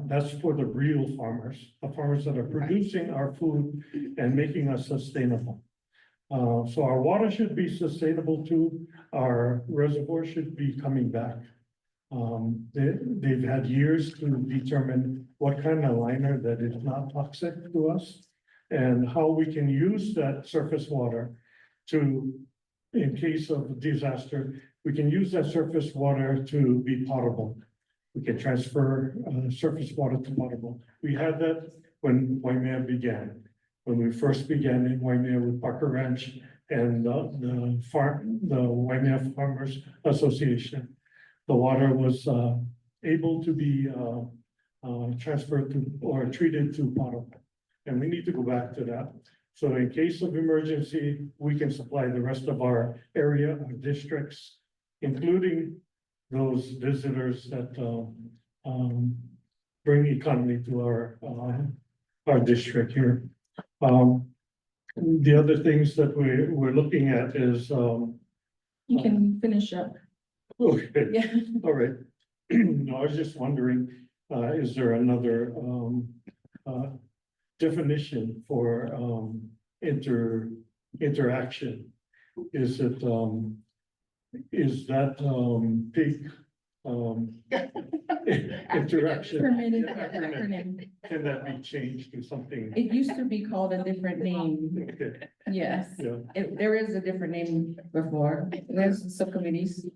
That's for the real farmers, the farmers that are producing our food and making us sustainable. So our water should be sustainable too. Our reservoir should be coming back. They've had years to determine what kind of liner that is not toxic to us and how we can use that surface water to in case of a disaster, we can use that surface water to be potable. We can transfer surface water to potable. We had that when Waimea began. When we first began in Waimea with Parker Ranch and the Waimea Farmers Association. The water was able to be transferred to or treated to potable. And we need to go back to that. So in case of emergency, we can supply the rest of our area, our districts, including those visitors that bring economy to our district here. The other things that we're looking at is You can finish up. okay, Yeah. all right. No, I was just wondering, is there another definition for interaction? Is it is that peak interaction? Permitted acronym. Can that be changed to something? It used to be called a different name. Okay, Yes, yeah, there is a different name before. There's subcommittees.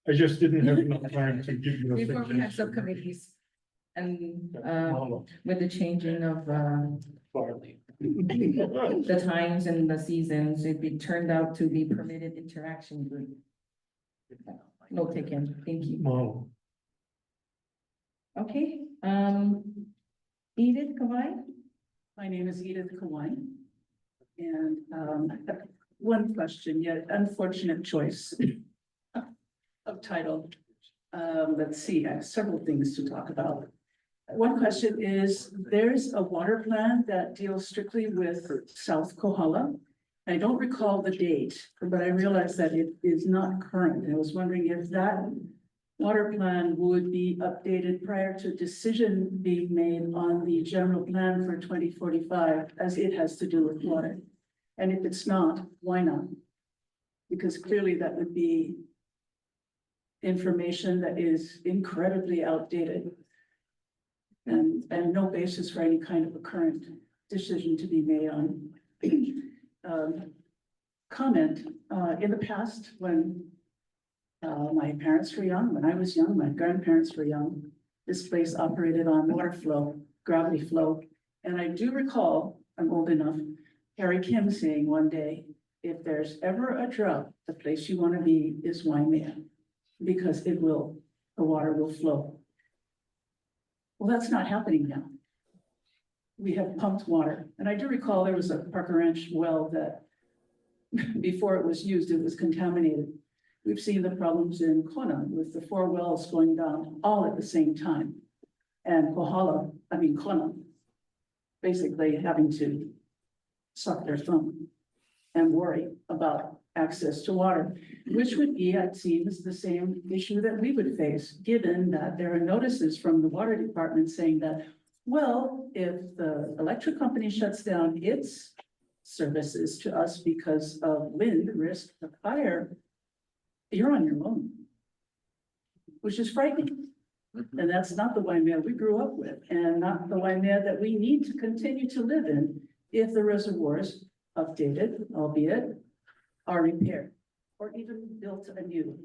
I just didn't have enough time to give you a Before we had suggestion. subcommittees. And Well, with the changing of barley. the times and the seasons, turned out to be permitted interaction group. No taken, thank you. Well, Okay, Edith Kawai? My name is Edith Kawine. And one question, yet unfortunate choice of title. Let's see, I have several things to talk about. One question is, there's a water plan that deals strictly with South Kohala. I don't recall the date, but I realize that it is not current. I was wondering if that water plan would be updated prior to decision being made on the general plan for 2045, as it has to do with water. And if it's not, why not? Because clearly that would be information that is incredibly outdated. And no basis for any kind of a current decision to be made on. Comment, in the past, when my parents were young, when I was young, my grandparents were young, this place operated on water flow, gravity flow. And I do recall, I'm old enough, Harry Kim saying one day, if there's ever a drought, the place you want to be is Waimea, because the water will flow. Well, that's not happening now. We have pumped water. And I do recall there was a Parker Ranch well that before it was used, it was contaminated. We've seen the problems in Kona with the 4 wells going down all at the same time. And Kona, basically having to suck their thumb and worry about access to water, which would be, it seems, the same issue that we would face, given that there are notices from the water department saying that, well, if the electric company shuts down its services to us because of wind risk of fire, you're on your own, which is frightening. And that's not the Waimea we grew up with, and not the Waimea that we need to continue to live in if the reservoirs updated, albeit, are repaired or even built anew.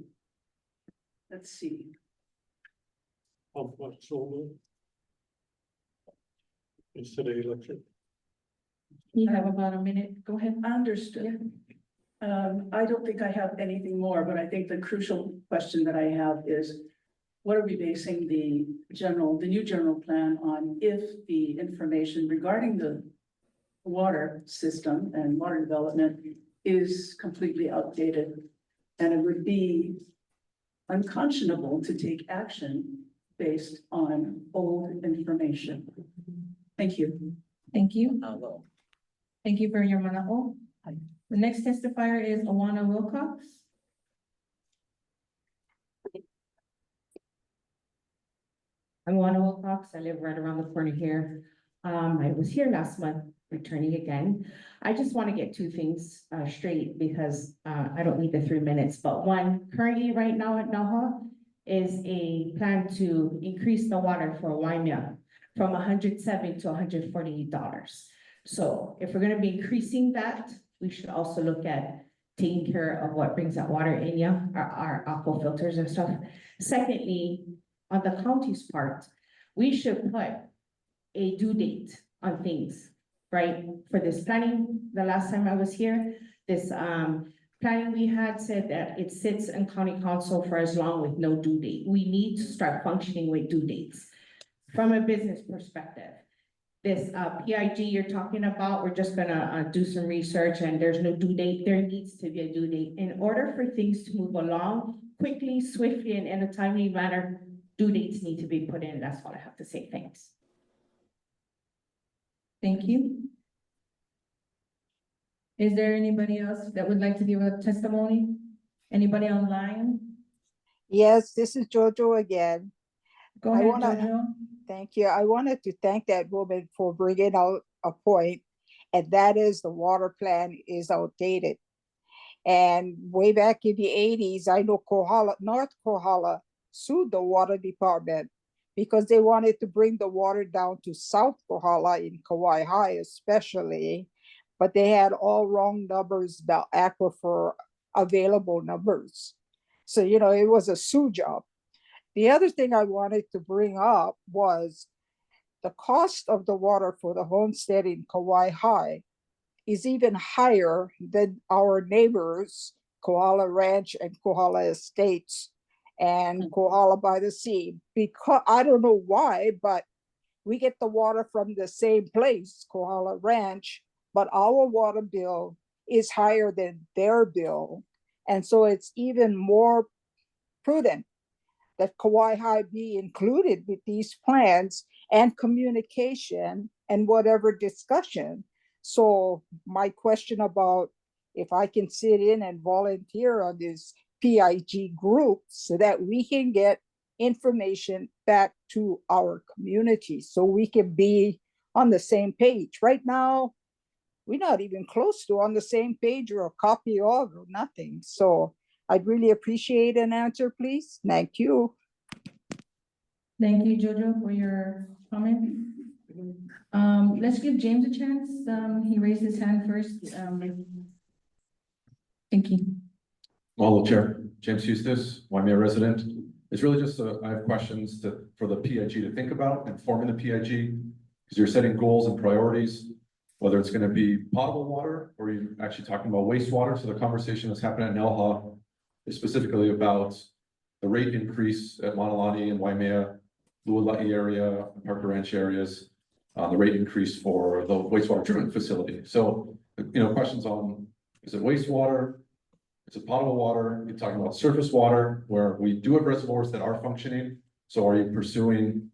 Let's see. How much solar? Instead of electric. You have about a minute, go ahead. Understood. I don't think I have anything more, but I think the crucial question that I have is, what are we basing the new general plan on if the information regarding the water system and water development is completely outdated? And it would be unconscionable to take action based on old information. Thank you. Thank you. Well, Thank you for your mana'o. The next testifier is Awana Wilcox. I'm Awana Wilcox. I live right around the corner here. I was here last month, returning again. I just want to get 2 things straight because I don't need the 3 minutes. But one, currently right now at Naha is a plan to increase the water for Waimea from $107 to $148. So if we're going to be increasing that, we should also look at taking care of what brings that water in you, our aqua filters and stuff. Secondly, on the county's part, we should put a due date on things, right? For this planning, the last time I was here, this planning we had said that it sits in county council for as long with no due date. We need to start functioning with due dates. From a business perspective, this PIG you're talking about, we're just gonna do some research and there's no due date. There needs to be a due date. In order for things to move along quickly, swiftly, and in a timely manner, due dates need to be put in. That's all I have to say. Thanks. Thank you. Is there anybody else that would like to give a testimony? Anybody online? Yes, this is Jojo again. Go I ahead, wanna- Jojo. Thank you. I wanted to thank that woman for bringing out a point, and that is the water plan is outdated. And way back in the 80s, I know Kohala, North Kohala sued the water department because they wanted to bring the water down to South Kohala in Kauai High especially, but they had all wrong numbers about aquifer available numbers. So, you know, it was a sue job. The other thing I wanted to bring up was the cost of the water for the homestead in Kauai High is even higher than our neighbors, Kohala Ranch and Kohala Estates and Kohala by the Sea. Because I don't know why, but we get the water from the same place, Kohala Ranch, but our water bill is higher than their bill. And so it's even more prudent that Kauai High be included with these plans and communication and whatever discussion. So my question about if I can sit in and volunteer on this PIG group so that we can get information back to our community so we can be on the same page. Right now, we're not even close to on the same page or a copy of or nothing. So I'd really appreciate an answer, please. Thank you. Thank you, Jojo, for your comment. Let's give James a chance. He raised his hand first. Thank you. Mahalo Chair, James Eustace, Waimea resident. It's really just, I have questions for the PIG to think about and forming the PIG. Because you're setting goals and priorities, whether it's gonna be potable water or you're actually talking about wastewater. So the conversation that's happening at Nelha is specifically about the rate increase at Manalani and Waimea, Luala'i area, Parker Ranch areas, the rate increase for the wastewater treatment facility. So, you know, questions on, is it wastewater? Is it potable water? You're talking about surface water where we do have reservoirs that are functioning. So are you pursuing,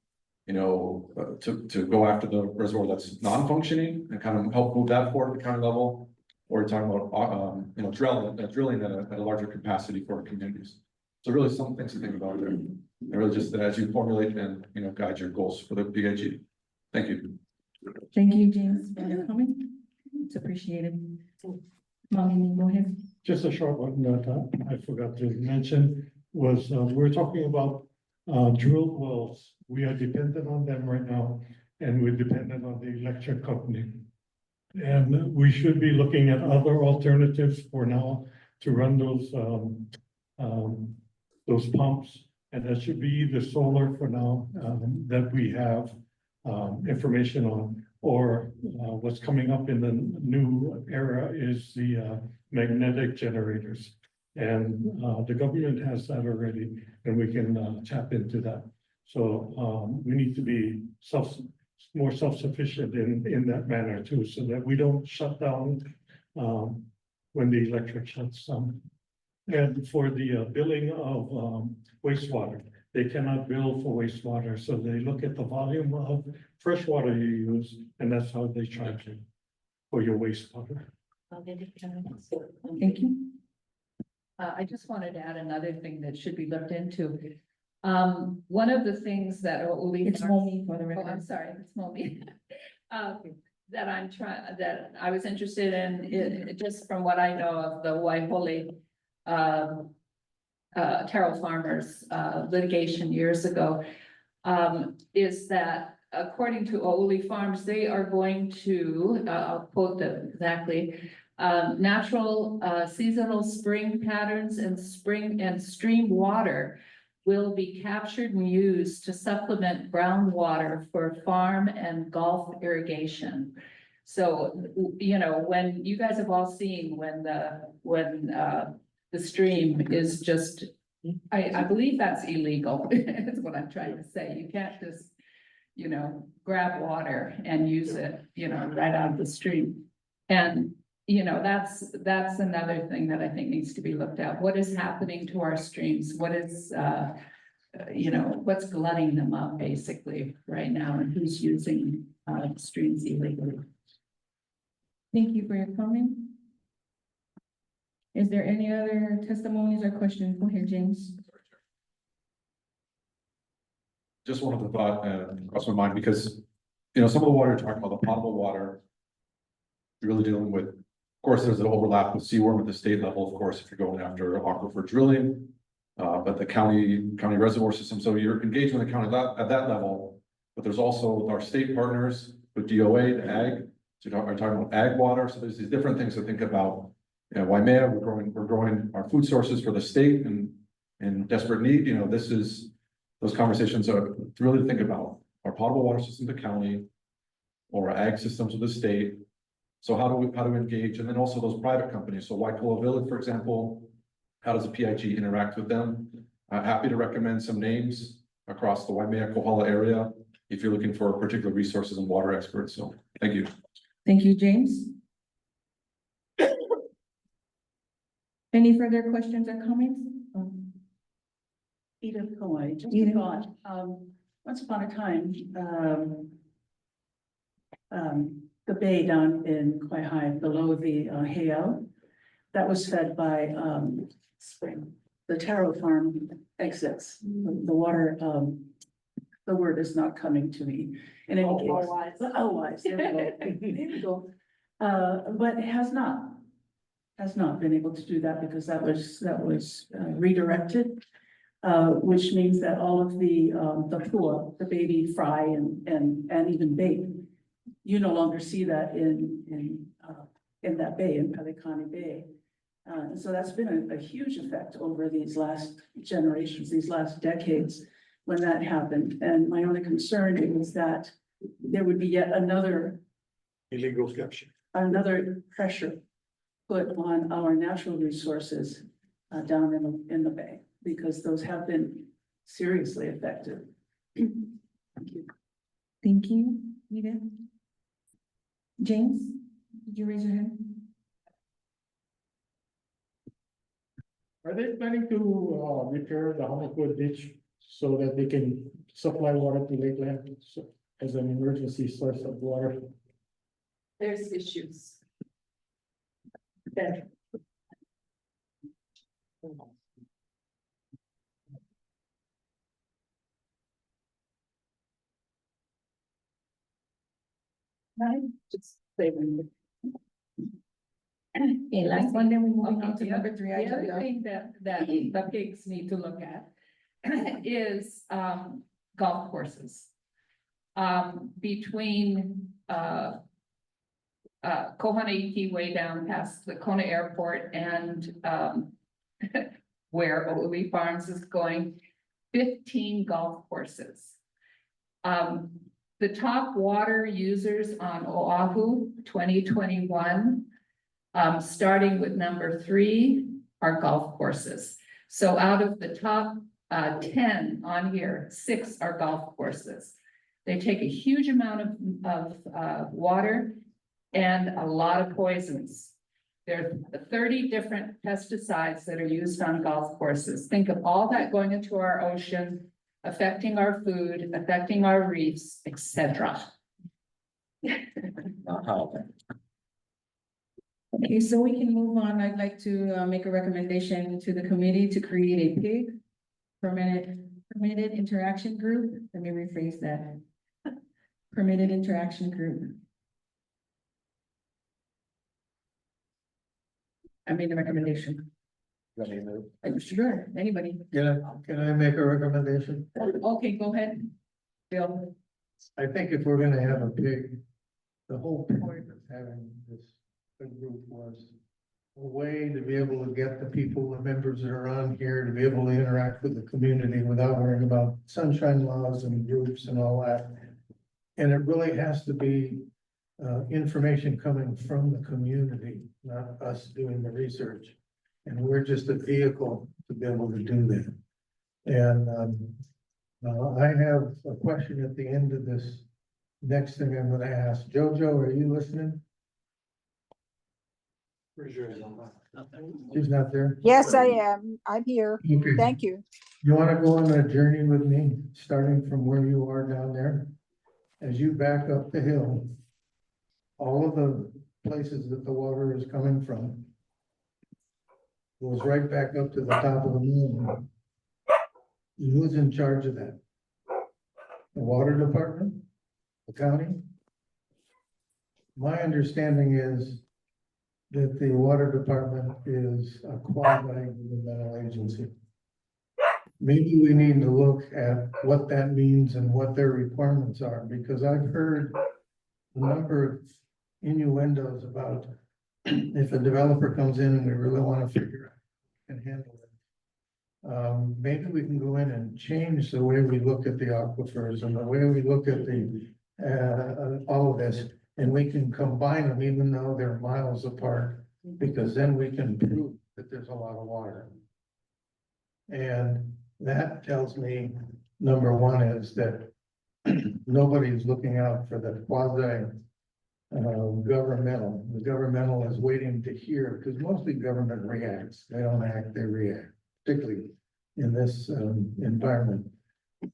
you know, to go after the reservoir that's non-functioning and kind of help move that forward at the county level? Or you're talking about, you know, drilling at a larger capacity for our communities. So really some things to think about there. And really just that as you formulate and, you know, guide your goals for the PIG. Thank you. Thank you, James, for your comment. It's appreciated. Mommy, go ahead. Just a short one that I forgot to mention was, we're talking about drilled wells. We are dependent on them right now, and we're dependent on the electric company. And we should be looking at other alternatives for now to run those pumps. And that should be either solar for now that we have information on, or what's coming up in the new era is the magnetic generators. And the government has that already, and we can tap into that. So we need to be more self-sufficient in that manner too, so that we don't shut down when the electric shuts down. And for the billing of wastewater, they cannot bill for wastewater, so they look at the volume of fresh water you use, and that's how they charge you for your wastewater. Thank you. I just wanted to add another thing that should be looked into. One of the things that Oli. It's Momi for the Oh, record. I'm sorry, it's Momi. That I was interested in, just from what I know of the Waihole Carol Farmers litigation years ago, is that according to Oli Farms, they are going to, I'll quote them exactly, Natural seasonal spring patterns and spring and stream water will be captured and used to supplement groundwater for farm and golf irrigation. So, you know, when you guys have all seen when the stream is just, I believe that's illegal, is what I'm trying to say. You can't just, you know, grab water and use it, you know, right out of the stream. And, you know, that's another thing that I think needs to be looked at. What is happening to our streams? What is, you know, what's glutting them up basically right now, and who's using, streams illegally? Thank you for your comment. Is there any other testimonies or questions? Go ahead, James. Just one of the thought, crossed my mind, because, you know, some of the water you're talking about, the potable water. You're really dealing with, of course, there's an overlap with seaworm at the state level, of course, if you're going after aquifer drilling. But the county reservoir system, so you're engaging with the county at that level. But there's also our state partners with DOA, the ag, so we're talking about ag water, so there's these different things to think about. You know, Waimea, we're growing our food sources for the state and in desperate need, you know, those conversations are to really think about our potable water system to county. Or our ag systems of the state. So how do we engage, and then also those private companies, so Waikoloa Village, for example. How does the PIG interact with them? I'm happy to recommend some names across the Waimea Kohala area. If you're looking for particular resources and water experts, so thank you. Thank you, James. Any further questions or comments? Edith Hawaii, just a Edith. thought, once upon a time, the bay down in Kohala below the Heiau, that was fed by the taro farm exits, the water, the word is not coming to me. In any case, otherwise, there we go. But it has not been able to do that because that was redirected. Which means that all of the pua, the baby fry and even bait, you no longer see that in that bay, in Pelikani Bay. And so that's been a huge effect over these last generations, these last decades when that happened. And my only concern is that there would be yet another Illegal capture. another pressure put on our natural resources down in the bay, because those have been seriously affected. Thank you. Thank you, Edith. James, did you raise your hand? Are they planning to repair the Hamakua ditch so that they can supply water to Lakeland as an emergency source of water? There's issues. Okay. Just saving. Okay, last one, then we move on to number 3. The other thing that the pigs need to look at is golf courses. Between Kohanaiki way down past the Kona Airport and where O'Uli Farms is going, 15 golf courses. The top water users on Oahu 2021, starting with number 3, are golf courses. So out of the top 10 on here, 6 are golf courses. They take a huge amount of water and a lot of poisons. There are 30 different pesticides that are used on golf courses. Think of all that going into our ocean, affecting our food, affecting our reefs, etc. Okay, so we can move on. I'd like to make a recommendation to the committee to create a PIG, permitted interaction group. Let me rephrase that. Permitted interaction group. I made a recommendation. Sure, anybody. Can I make a recommendation? Okay, go ahead. Bill. I think if we're gonna have a big, the whole point of having this group was a way to be able to get the people, the members that are on here, to be able to interact with the community without worrying about sunshine laws and groups and all that. And it really has to be information coming from the community, not us doing the research. And we're just a vehicle to be able to do that. And I have a question at the end of this next thing I'm gonna ask. Jojo, are you listening? She's not there? Yes, I am. I'm here. Okay. Thank you. You wanna go on a journey with me, starting from where you are down there? As you back up the hill, all of the places that the water is coming from goes right back up to the top of the moon. Who's in charge of that? The water department? The county? My understanding is that the water department is a quasi-governmental agency. Maybe we need to look at what that means and what their requirements are, because I've heard a number of innuendos about if a developer comes in and we really want to figure out and handle it. Maybe we can go in and change the way we look at the aquifers and the way we look at the all of this, and we can combine them even though they're miles apart, because then we can prove that there's a lot of water. And that tells me, number one is that nobody's looking out for the quasi governmental. The governmental is waiting to hear, because mostly government reacts. They don't act, they react, particularly in this environment.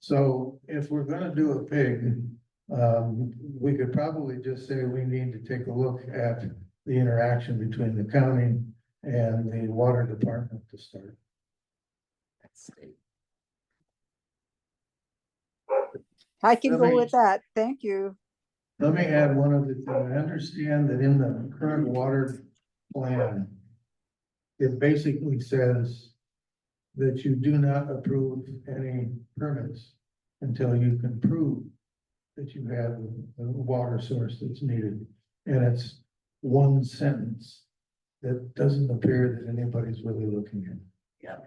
So if we're gonna do a pig, we could probably just say we need to take a look at the interaction between the county and the water department to start. I can Let go me- with that. Thank you. Let me add one other thing. I understand that in the current water plan, it basically says that you do not approve any permits until you can prove that you have the water source that's needed. And it's one sentence that doesn't appear that anybody's really looking at. Yeah.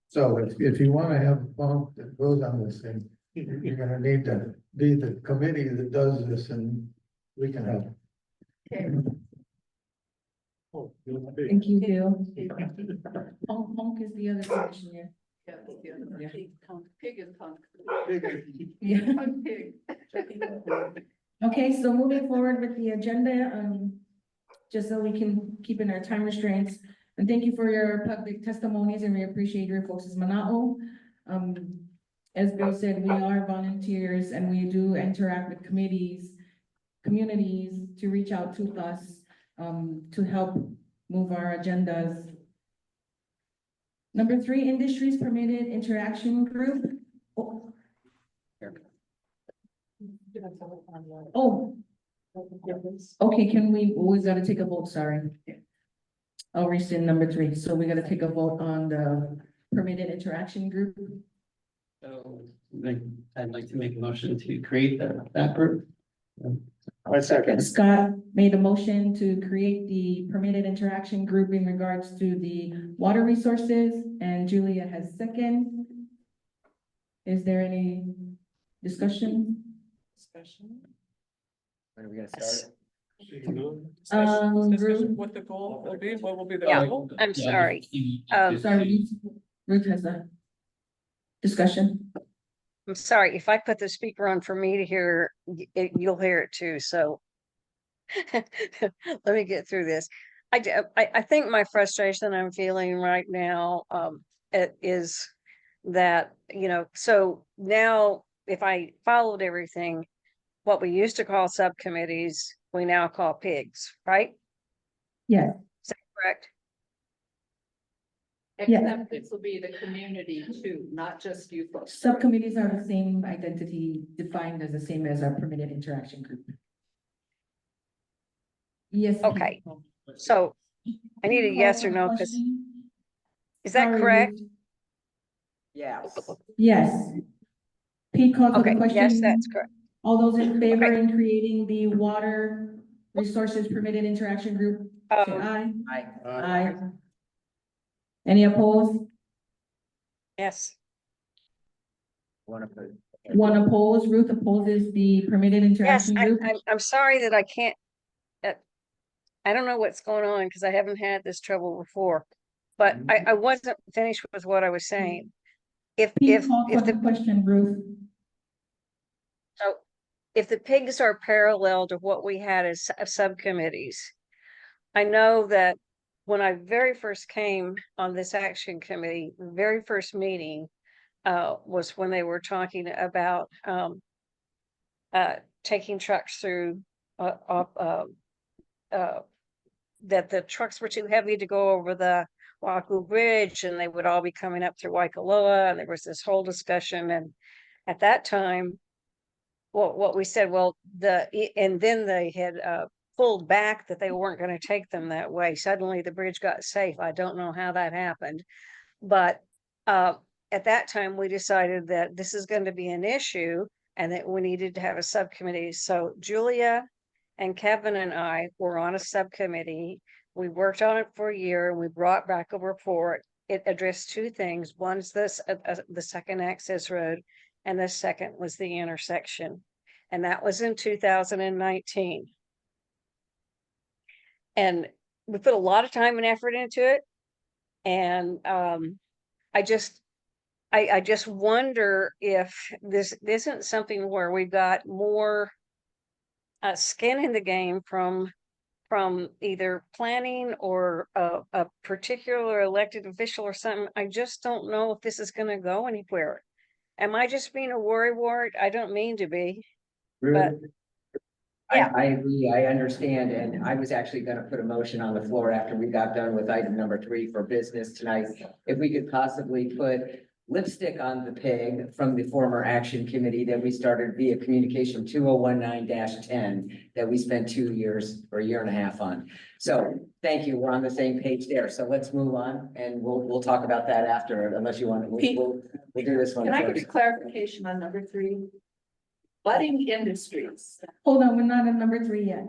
So if you want to have a bump that goes on this thing, you're gonna need to be the committee that does this, and we can help. Thank you, Bill. Honk is the other commissioner. Pig is con. Yeah. Pig. Okay, so moving forward with the agenda, just so we can keep in our time restraints. And thank you for your public testimonies, and we appreciate your folks' mana'o. As Bill said, we are volunteers and we do interact with committees, communities to reach out to us, to help move our agendas. Number 3, industries permitted interaction group. Oh, okay, can we gotta take a vote, sorry. I'll rescind number 3, so we gotta take a vote on the permitted interaction group. So I'd like to make a motion to create that group. I second. Scott made a motion to create the permitted interaction group in regards to the water resources, and Julia has second. Is there any discussion? When are we gonna start? Ruth? Discussion what the goal will be, what will be the Yeah. goal? I'm sorry. Sorry, Ruth has a discussion. I'm sorry, if I put the speaker on for me to hear, you'll hear it too, so. Let me get through this. I think my frustration I'm feeling right now, it is that, so now if I followed everything, what we used to call subcommittees, we now call pigs, right? Yeah. Is that correct? Yeah. Except this will be the community too, not just you folks. Subcommittees are the same identity, defined as the same as our permitted interaction group. Yes. Okay, so I need a yes or no, because is that Sorry, correct? Ruth. Yes. Yes. Pete called for the Okay, question. yes, that's correct. All those in favor Okay. in creating the water Resources Permitted Interaction Group, say aye. I, Aye. Any opposed? Yes. want to put. One opposed. Ruth opposes the Permitted Yes, Interaction Group. I'm sorry that I can't. I don't know what's going on because I haven't had this trouble before. But I wasn't finished with what I was saying. Please call for the question, Ruth. So if the pigs are parallel to what we had as subcommittees, I know that when I very first came on this action committee, the very first meeting was when they were talking about taking trucks through that the trucks were too heavy to go over the Wahoo Bridge and they would all be coming up through Waikoloa. And there was this whole discussion. And at that time, what we said, and then they had pulled back that they weren't going to take them that way. Suddenly the bridge got safe. I don't know how that happened. But at that time, we decided that this is going to be an issue and that we needed to have a subcommittee. So Julia and Kevin and I were on a subcommittee. We worked on it for a year and we brought back a report. It addressed two things. One's this, the second access road, and the second was the intersection. And that was in 2019. And we put a lot of time and effort into it. And I just wonder if this isn't something where we've got more skin in the game from either planning or a particular elected official or something. I just don't know if this is going to go anywhere. Am I just being a worrywart? I don't mean to be. But yeah. I agree, I understand, and I was actually gonna put a motion on the floor after we got done with item number 3 for business tonight. If we could possibly put lipstick on the pig from the former action committee that we started via communication 2019-10 that we spent 2 years or a year and a half on. So thank you, we're on the same page there. So let's move on and we'll talk about that after, unless you want to, we'll do this one Can I first. get a clarification on number 3? Budding industries. Hold on, we're not at number 3 yet.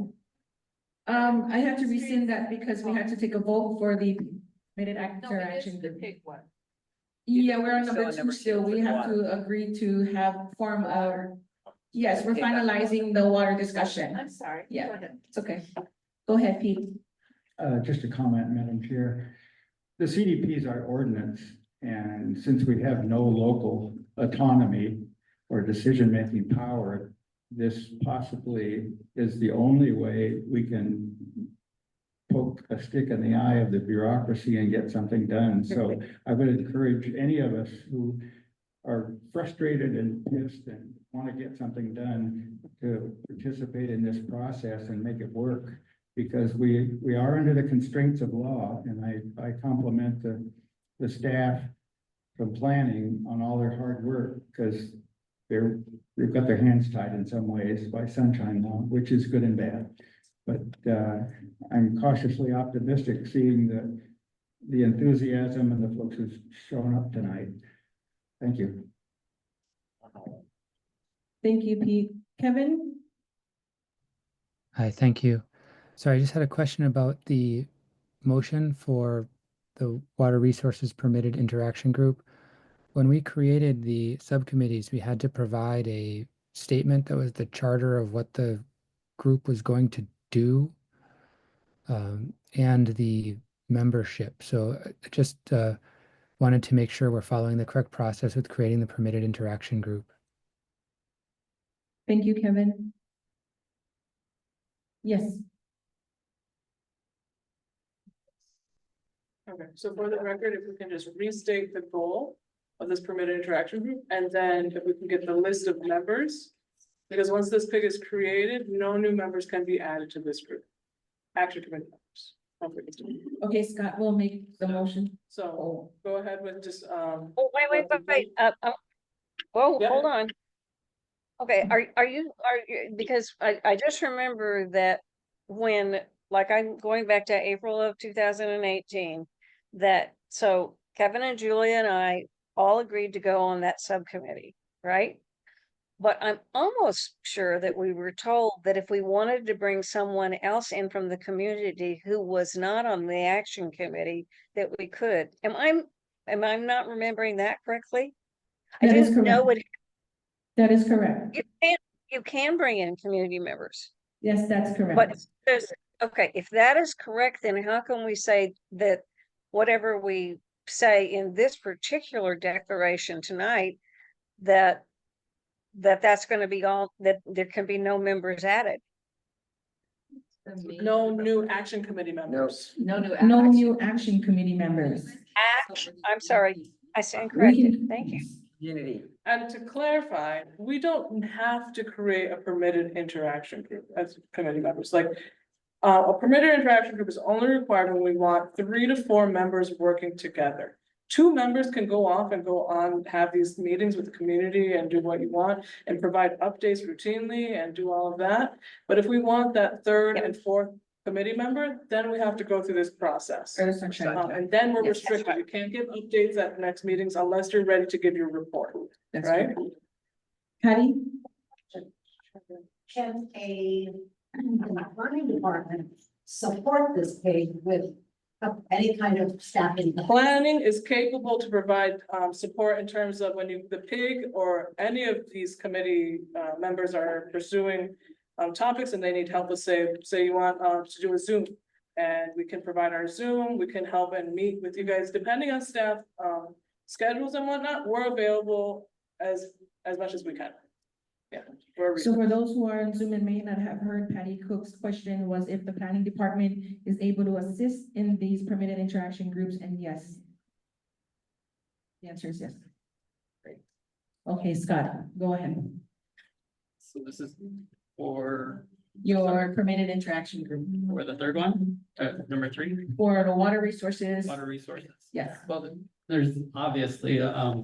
I had to rescind that because we had to take a vote for the permitted interaction. The pig one. Yeah, we're on Still number on 2 number still. 2 We for have water. to agree to have form of, yes, we're finalizing the water discussion. I'm sorry. Yeah. Go ahead. It's okay. Go ahead, Pete. Just a comment, Madam Chair. The CDP is our ordinance, and since we have no local autonomy or decision-making power, this possibly is the only way we can poke a stick in the eye of the bureaucracy and get something done. So I would encourage any of us who are frustrated and pissed and want to get something done to participate in this process and make it work. Because we are under the constraints of law, and I compliment the staff from planning on all their hard work, because they've got their hands tied in some ways by sunshine law, which is good and bad. But I'm cautiously optimistic seeing the enthusiasm and the folks who've shown up tonight. Thank you. Thank you, Pete. Kevin? Hi, thank you. So I just had a question about the motion for the Water Resources Permitted Interaction Group. When we created the subcommittees, we had to provide a statement that was the charter of what the group was going to do, and the membership. So I just wanted to make sure we're following the correct process with creating the Permitted Interaction Group. Thank you, Kevin. Yes. Okay, so for the record, if we can just restate the goal of this permitted interaction group, and then if we can get the list of members. Because once this pig is created, no new members can be added to this group. Action committee members. Okay, Scott will make the motion. So go ahead with just, Oh, wait. Whoa, Yeah. hold on. Okay, are you, because I just remember that when, like, I'm going back to April of 2018, that, so Kevin and Julia and I all agreed to go on that subcommittee, right? But I'm almost sure that we were told that if we wanted to bring someone else in from the community who was not on the action committee, that we could. Am I not remembering that correctly? I That is didn't know correct. That is correct. you can bring in community members. Yes, that's But correct. okay, if that is correct, then how can we say that whatever we say in this particular declaration tonight, that's going to be all, that there can be no members added? No new action committee members. No new. No new action committee members. I'm sorry, I stand We corrected. can- Thank you. Unity. And to clarify, we don't have to create a permitted interaction group as committee members, like. A permitted interaction group is only required when we want 3 to 4 members working together. 2 members can go off and go on, have these meetings with the community and do what you want and provide updates routinely and do all of that. But if we want that 3rd and 4th committee member, then we have to go through this process. And then we're Yes, that's restricted. You can't give updates at next meetings unless you're ready to give your report, That's right? correct. Patty? Can a planning department support this page with any kind of staffing? Planning is capable to provide support in terms of when the PIG or any of these committee members are pursuing topics and they need help with say you want to do a Zoom. And we can provide our Zoom, we can help and meet with you guys, depending on staff schedules and whatnot, we're available as much as we can. Yeah. So for those who are on Zoom and may not have heard, Patty Cook's question was if the planning department is able to assist in these permitted interaction groups, and yes. The answer is yes. Great. Okay, Scott, go ahead. So this is for, Your permitted interaction group for the third one, number 3, for the water resources. water resources. Yes. Well, there's obviously a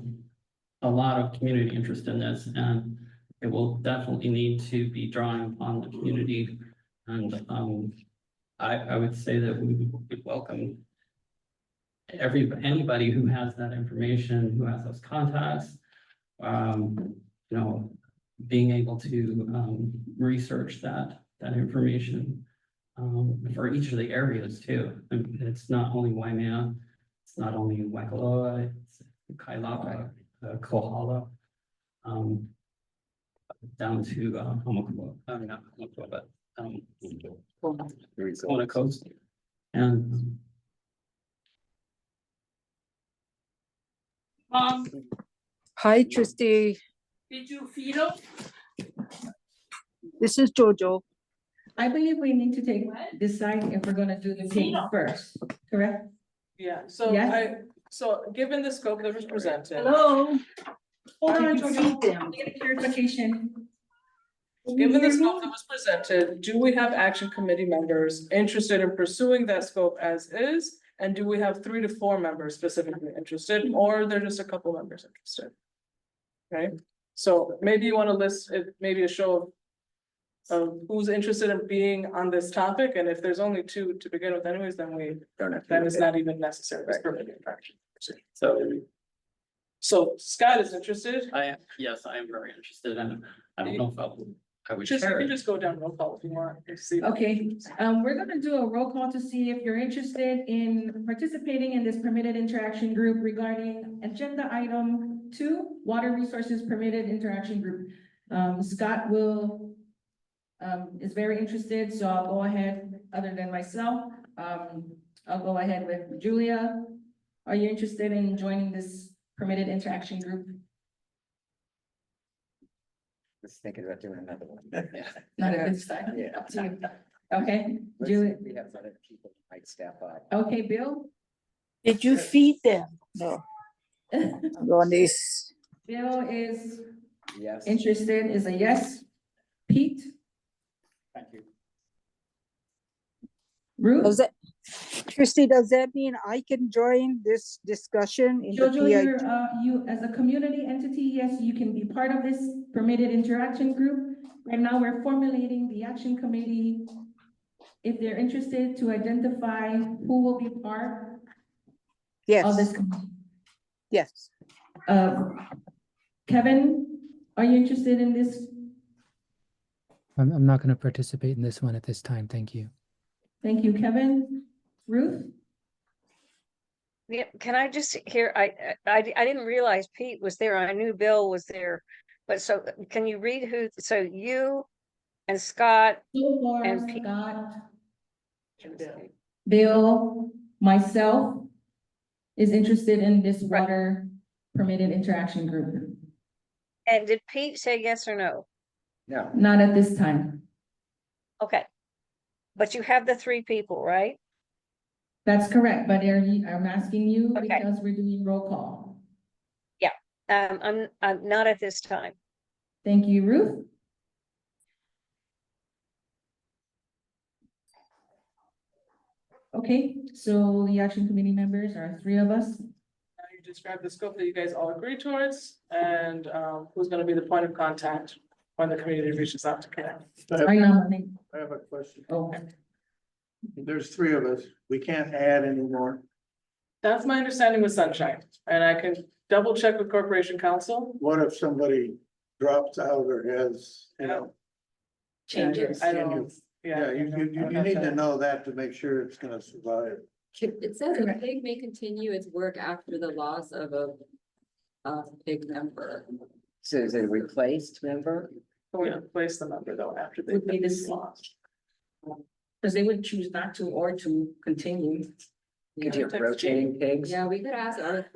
lot of community interest in this, and it will definitely need to be drawing upon the community. And I would say that we would welcome anybody who has that information, who has those contacts, you know, being able to research that information for each of the areas too. And it's not only Waimea, it's not only Waikoloa, it's Kailapa, Kohala, down to Hamakua, not Hamakua, but Kona Coast. And Hi, Trustee. Did you feed them? This is Jojo. I believe we need to decide if we're gonna do the pig first, correct? Yeah, so Yes. so given the scope that was presented. Hello? Hold on, Did you feed Jojo. them? Get a clarification. Given the scope that was presented, do we have action committee members interested in pursuing that scope as is? And do we have 3 to 4 members specifically interested, or are there just a couple members interested? Okay, so maybe you want to list it, maybe a show of who's interested in being on this topic, and if there's only 2 to begin with anyways, then it's not even necessary. It's permitted infraction. So Scott is interested. yes, I am very interested, and I don't know if I would You share can it. just go down roll call if you want to see. Okay, we're gonna do a roll call to see if you're interested in participating in this permitted interaction group regarding agenda item 2, water resources permitted interaction group. Scott is very interested, so I'll go ahead, other than myself, I'll go ahead with Julia. Are you interested in joining this permitted interaction group? Just thinking about doing another one. Not at this time. Yeah. Up to you. Okay, Let's see Julia, if we have other people who might step up. okay, Bill? Did you feed them? No. Donis. Bill is Yes. interested, is a yes. Pete? Thank you. Ruth? Christie, does that mean I can join this discussion in the Jojo, PIG? you, as a community entity, yes, you can be part of this permitted interaction group. Right now, we're formulating the action committee. If they're interested to identify who will be part of this Yes, committee. yes. Kevin, Are you interested in this? I'm not going to participate in this one at this time. Thank you. Thank you, Kevin. Ruth? Yeah, can I just hear, I didn't realize Pete was there. I knew Bill was there. But so can you read who, so you and Scott So far, and Pete. Scott, And Bill. Bill, myself is interested in this Right. water permitted interaction group. And did Pete say yes or no? No, Not at this time. Okay. But you have the 3 people, right? That's correct, but I'm asking you Okay. because we're doing roll call. I'm not at this time. Thank you, Ruth. Okay, so the action committee members are 3 of us. Now you describe the scope that you guys all agree towards and who's gonna be the point of contact when the community reaches out to connect. I nominate. I have a question. Oh, There's 3 of us. We can't add anymore. That's my understanding with Sunshine, and I can double check with Corporation Council. What if somebody drops out or has, you know? Changes. I don't, Yeah, you need to know that to make sure it's gonna survive. It says a pig may continue its work after the loss of a pig member. so is it a replaced member? We replace the member though after they. Would be the same. Because they would choose not to or to continue. Could you have rotating pigs? Yeah, we could ask our.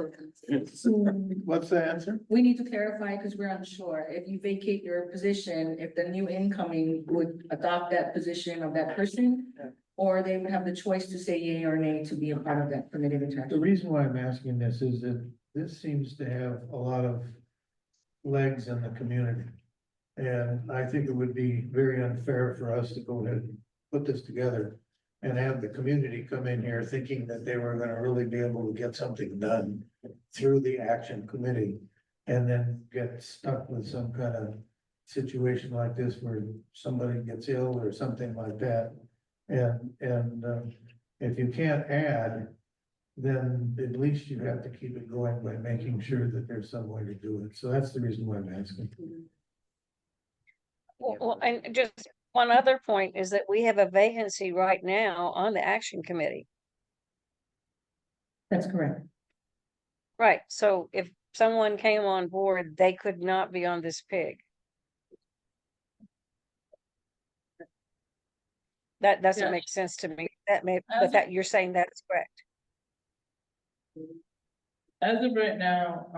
What's the answer? we need to clarify because we're unsure. If you vacate your position, if the new incoming would adopt that position of that person, or they would have the choice to say yay or nay to be a part of that permitted The interaction. reason why I'm asking this is that this seems to have a lot of legs in the community. And I think it would be very unfair for us to go ahead and put this together and have the community come in here thinking that they were gonna really be able to get something done through the action committee and then get stuck with some kind of situation like this where somebody gets ill or something like that. And if you can't add, then at least you have to keep it going by making sure that there's some way to do it. So that's the reason why I'm asking. Well, and just one other point is that we have a vacancy right now on the action committee. That's correct. Right, so if someone came on board, they could not be on this pig. That doesn't Yeah. make sense to me. That may, but that, you're saying that's correct. As of right now,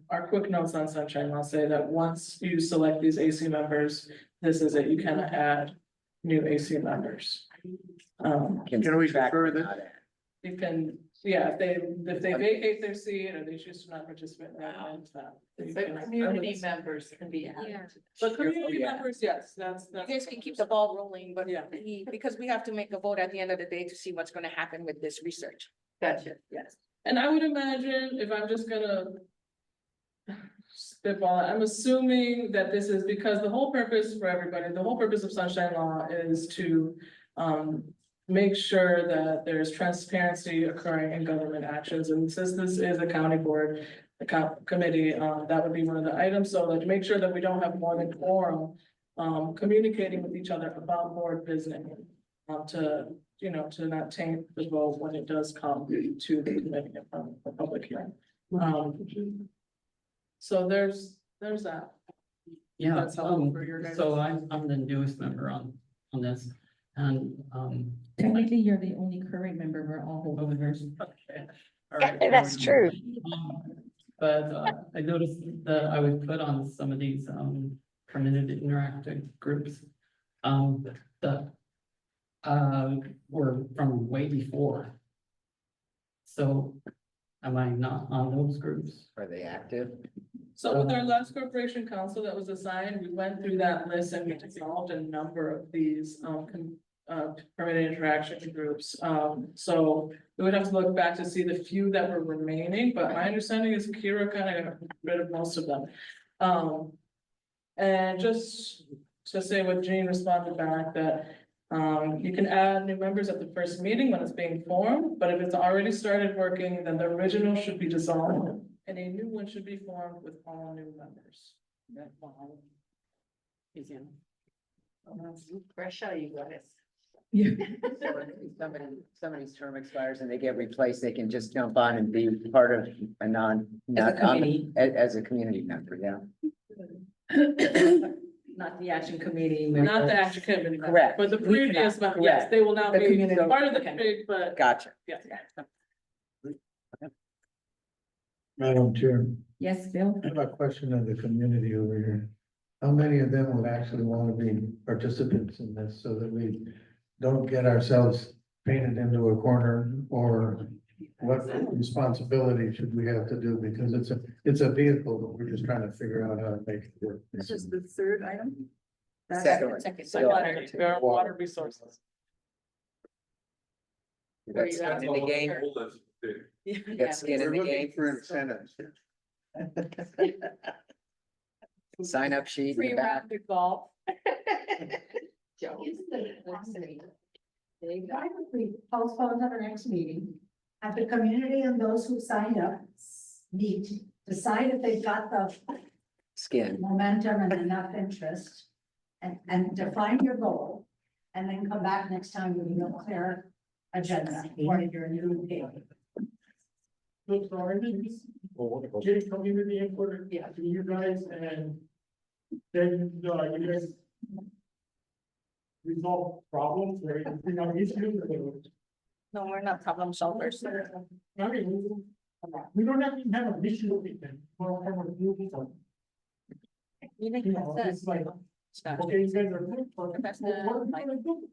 our quick notes on Sunshine, I'll say that once you select these AC members, this is it, you cannot add new AC members. Can we defer this? You can, yeah, if they vacate their seat or they choose to not participate, then it's that. You But can- community members can be added. Yeah. But community members, yes, that's. You guys can keep the ball rolling, but Yeah. because we have to make a vote at the end of the day to see what's gonna happen with this research. Gotcha, yes. And I would imagine, if I'm just gonna spitball, it, I'm assuming that this is because the whole purpose for everybody, the whole purpose of Sunshine Law is to make sure that there's transparency occurring in government actions. And since this is a county board, committee, that would be one of the items. So like, make sure that we don't have more than quorum communicating with each other about board business. To, you know, to not taint the vote when it does come to the committee from the public hearing. So there's that. Yeah, That's helpful for your guys. so I'm the newest member on this, and, Technically, you're the only current member. We're all hold members. okay. All right. That's true. But, I noticed that I was put on some of these, permitted interactive groups, that, were from way before. So, am I not on those groups? Are they active? So with our last corporation council that was assigned, we went through that list and we dissolved a number of these, permitted interaction groups. So we would have to look back to see the few that were remaining, but my understanding is Kira kind of got rid of most of them. And just to say what Jean responded back, that you can add new members at the first meeting when it's being formed, but if it's already started working, then the original should be dissolved. And a new one should be formed with all new members. Pressure you guys. Somebody's term expires and they get replaced, they can just jump on and be part of a not committee. as a community member, yeah. Not the action committee. Not the action committee. Correct. But the We previous cannot- member, yes, correct. they will now The be community- part of the okay. committee, but Gotcha. yeah. Madam Chair, Yes, Bill? I have a question of the community over here. How many of them would actually want to be participants in this so that we don't get ourselves painted into a corner? Or what responsibility should we have to do? Because it's a vehicle, but we're just trying to figure out how to make it work. This is the third item. Second. So water resources. That's skin in the game. You got skin in the game. For incentives. Sign up sheet in Free the back. round of golf. Why would we postpone to the next meeting? Have the community and those who signed up meet, decide if they've got the Skin. momentum and enough interest. And define your goal, and then come back next time with a clear agenda for your new game. Getting community input, yeah, to you guys, and then, you guys resolve problems, or, issues, or, No, we're not problem solvers. I mean, we don't have to have an issue with them, or have a group of, You think you know, that's it's like, it. okay, you guys are good, but That's what are we the- gonna do?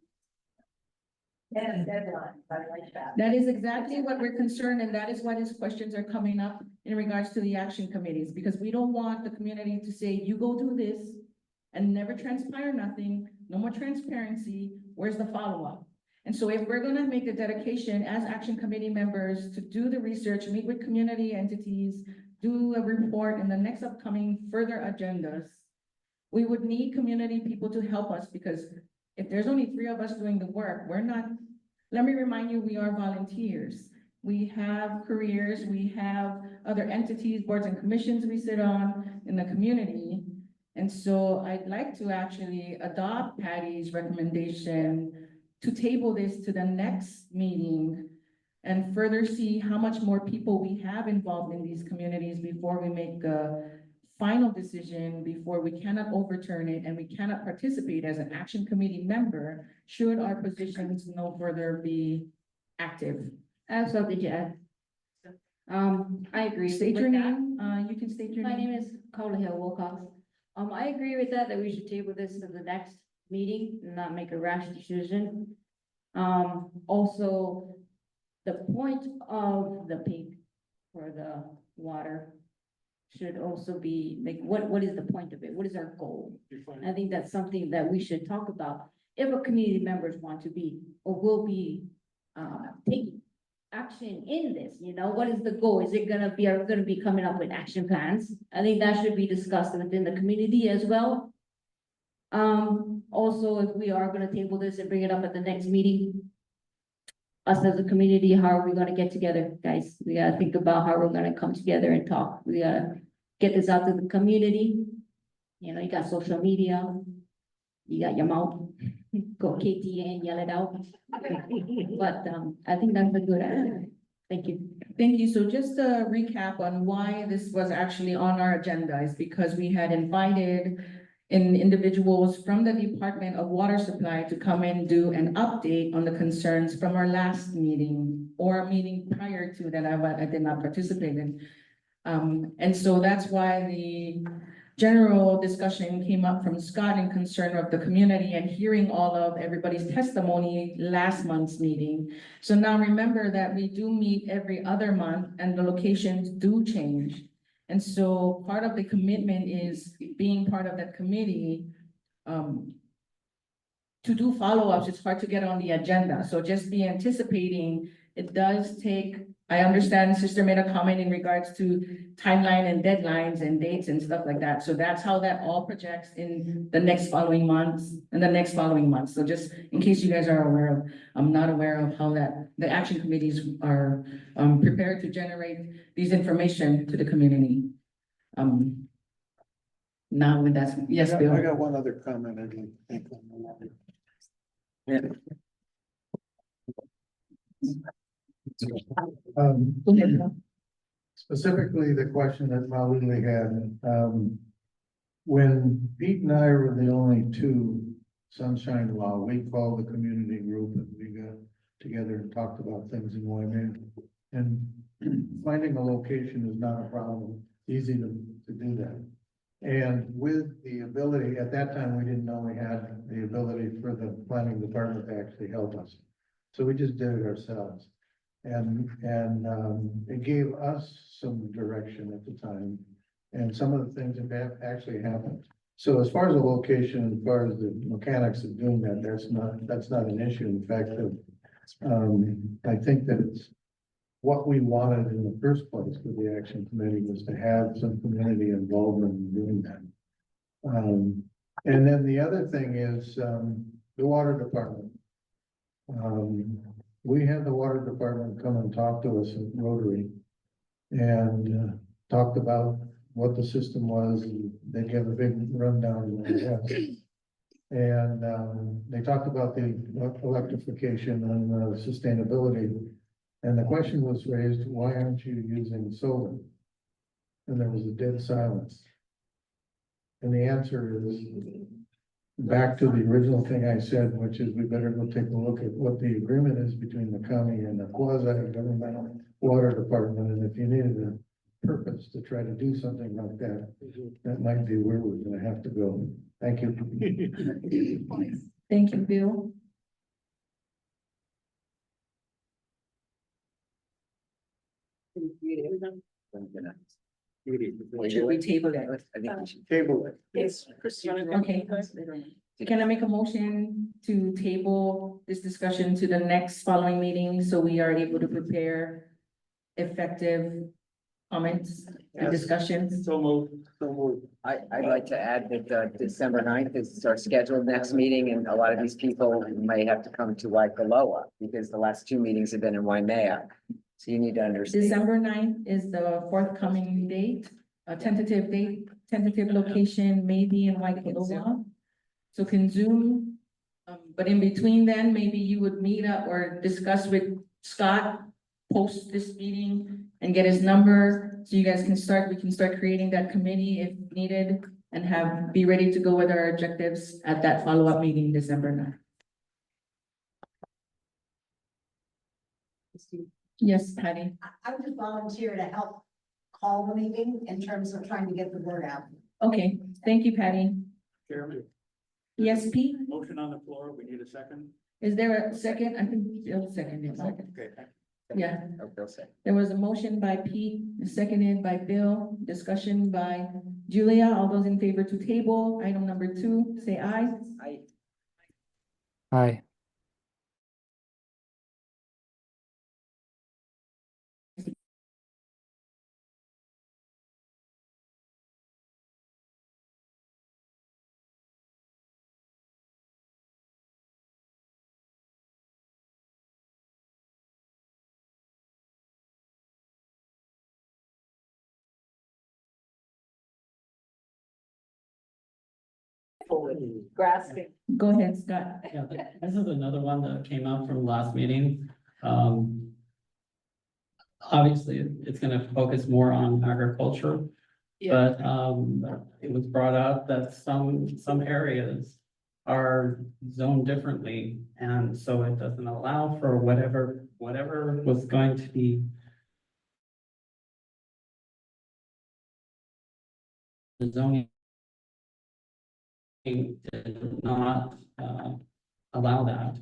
And deadline, I like that. That is exactly what we're concerned, and that is why these questions are coming up in regards to the action committees, because we don't want the community to say, you go do this and never transpire nothing, no more transparency, where's the follow-up? And so if we're gonna make a dedication as action committee members to do the research, meet with community entities, do a report in the next upcoming further agendas, we would need community people to help us, because if there's only 3 of us doing the work, we're not, let me remind you, we are volunteers. We have careers, we have other entities, boards and commissions we sit on in the community. And so I'd like to actually adopt Patty's recommendation to table this to the next meeting and further see how much more people we have involved in these communities before we make a final decision, before we cannot overturn it and we cannot participate as an action committee member should our positions no further be active. I have something to add. I agree. State with your that. name, you can state your My name. name is Kohala Wilcox. I agree with that we should table this to the next meeting and not make a rash decision. Also, the point of the pink for the water should also be, like, what is the point of it? What is our goal? I think that's something that we should talk about. If our community members want to be, or will be, taking action in this, what is the goal? Is it gonna be, are we gonna be coming up with action plans? I think that should be discussed within the community as well. Also, if we are gonna table this and bring it up at the next meeting, us as a community, how are we gonna get together, guys? We gotta think about how we're gonna come together and talk. We gotta get this out to the community. You got social media, you got your mouth, go KTA and yell it out. But, I think that's a good idea. Thank you. Thank you. So just a recap on why this was actually on our agenda is because we had invited individuals from the Department of Water Supply to come and do an update on the concerns from our last meeting or a meeting prior to that I did not participate in. And so that's why the general discussion came up from Scott in concern of the community and hearing all of everybody's testimony last month's meeting. So now remember that we do meet every other month and the locations do change. And so part of the commitment is being part of that committee, to do follow-ups. It's hard to get on the agenda. So just be anticipating, it does take, I understand Sister made a comment in regards to timeline and deadlines and dates and stuff like that. So that's how that all projects in the next following months and the next following months. So just in case you guys are aware of, I'm not aware of how that, the action committees are prepared to generate these information to the community. Now with that, yes, I Bill. got one other comment I'd like to make on that. Go ahead, Bill. Specifically, the question that Malini had, when Pete and I were the only two Sunshine Law, we called the community group and we got together and talked about things in Wyoming. And finding a location is not a problem, easy to do that. And with the ability, at that time, we didn't know we had the ability for the planning department to actually help us. So we just did it ourselves. And it gave us some direction at the time. And some of the things have actually happened. So as far as the location, as far as the mechanics of doing that, that's not an issue. In fact, I think that it's what we wanted in the first place with the action committee was to have some community involvement in doing that. And then the other thing is, the water department. We had the water department come and talk to us at Rotary and talked about what the system was. They gave a big rundown of what it was. And they talked about the electrification and sustainability. And the question was raised, why aren't you using solar? And there was a dead silence. And the answer is back to the original thing I said, which is we better go take a look at what the agreement is between the county and the quasi-governmental water department. And if you needed a purpose to try to do something like that, that might be where we're gonna have to go. Thank you. Thank you, Bill. Should we table that? I think we should table it. Yes. Okay. Can I make a motion to table this discussion to the next following meeting so we are able to prepare effective comments and discussions? So moved. I'd like to add that December 9th is our scheduled next meeting, and a lot of these people may have to come to Waikoloa because the last two meetings have been in Waimea. So you need to understand. December 9th is the forthcoming date, a tentative date, tentative location may be in Waikoloa. So can Zoom, but in between then, maybe you would meet up or discuss with Scott, post this meeting and get his number, so you guys can we can start creating that committee if needed and be ready to go with our objectives at that follow-up meeting, December 9th. Yes, Patty. I would volunteer to help call the meeting in terms of trying to get the word out. Okay, thank you, Patty. Chairman. Yes, Pete? Motion on the floor, we need a second. Is there a second? I think Bill seconded. Okay. Yeah, They'll say. there was a motion by Pete, seconded by Bill, discussion by Julia. All those in favor to table item number 2, say aye. Aye. Grasping. Go ahead, Scott. Yeah, this is another one that came out from last meeting. Obviously, it's gonna focus more on agriculture. Yeah. But it was brought up that some areas are zoned differently, and so it doesn't allow for whatever was going to be the zoning did not allow that.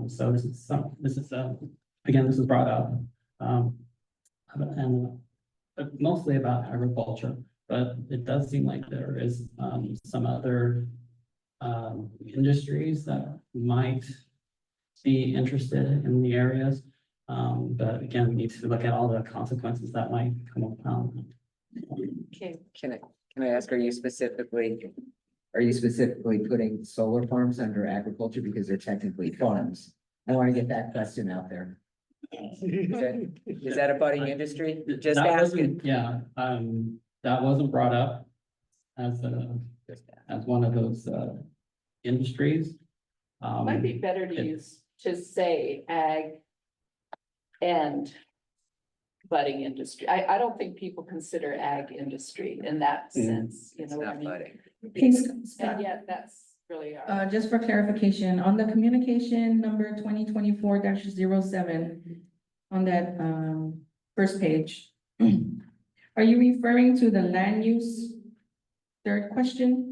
So this is again, this is brought up. And mostly about agriculture, but it does seem like there is some other industries that might be interested in the areas. But again, we need to look at all the consequences that might come about. Okay. Can I ask, are you specifically putting solar farms under agriculture because they're technically farms? I want to get that question out there. Is that a budding industry? Just That asking. wasn't- Yeah, that wasn't brought up. as one of those, industries. Might be better to it- use, to say ag and budding industry. I don't think people consider ag industry in that sense, you It's know what I not mean? budding. And yet that's really our. Just for clarification, on the communication number 2024-07, on that, first page, are you referring to the land use third question?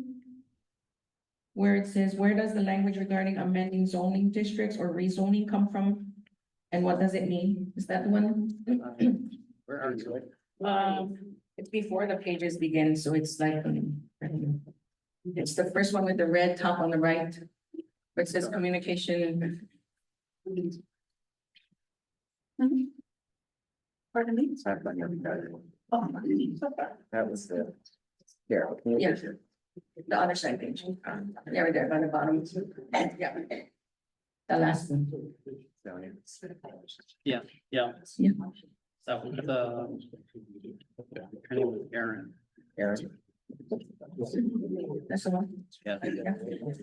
Where it says, where does the language regarding amending zoning districts or rezoning come from? And what does it mean? Is that the one? Where are you? It's before the pages begin, so it's like, it's the first one with the red top on the right. Where it says communication. Pardon me? That was the. Here. Yeah. The other side page. Yeah, right there, by the bottom. Yeah. The last one. Yeah. Yeah. That was, her name was Erin. Aaron. That's the one. Yeah.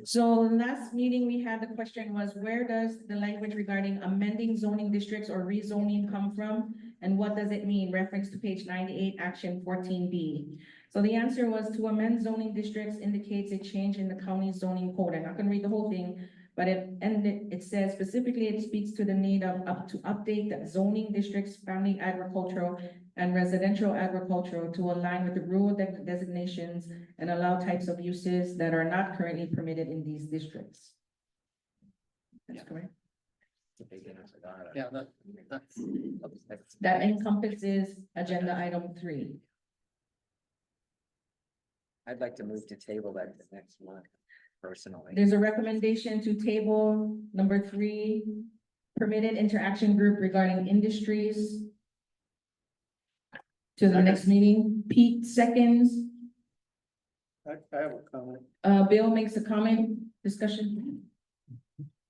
So last meeting, we had the question was, where does the language regarding amending zoning districts or rezoning come from? And what does it mean? Reference to page 98, action 14B. So the answer was to amend zoning districts indicates a change in the county zoning code. I'm not gonna read the whole thing, but it says specifically, it speaks to the need of to update the zoning districts, family agricultural and residential agricultural to align with the rural designations and allow types of uses that are not currently permitted in these districts. That's correct. Yeah, that's. That encompasses agenda item 3. I'd like to move to table that to next month, personally. There's a recommendation to table number 3, permitted interaction group regarding industries to the next meeting. Pete seconds. I have a comment. Bill makes a comment, discussion.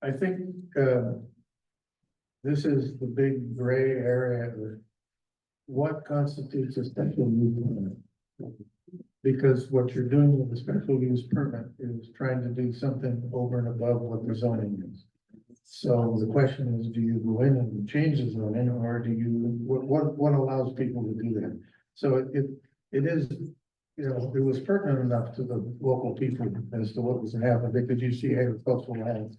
I think, this is the big gray area of what constitutes a special use permit. Because what you're doing with the special use permit is trying to do something over and above what the zoning is. So the question is, do you go in and change the zoning, or do you, what allows people to do that? So it is, you know, it was pertinent enough to the local people as to what was happening, because you see agricultural land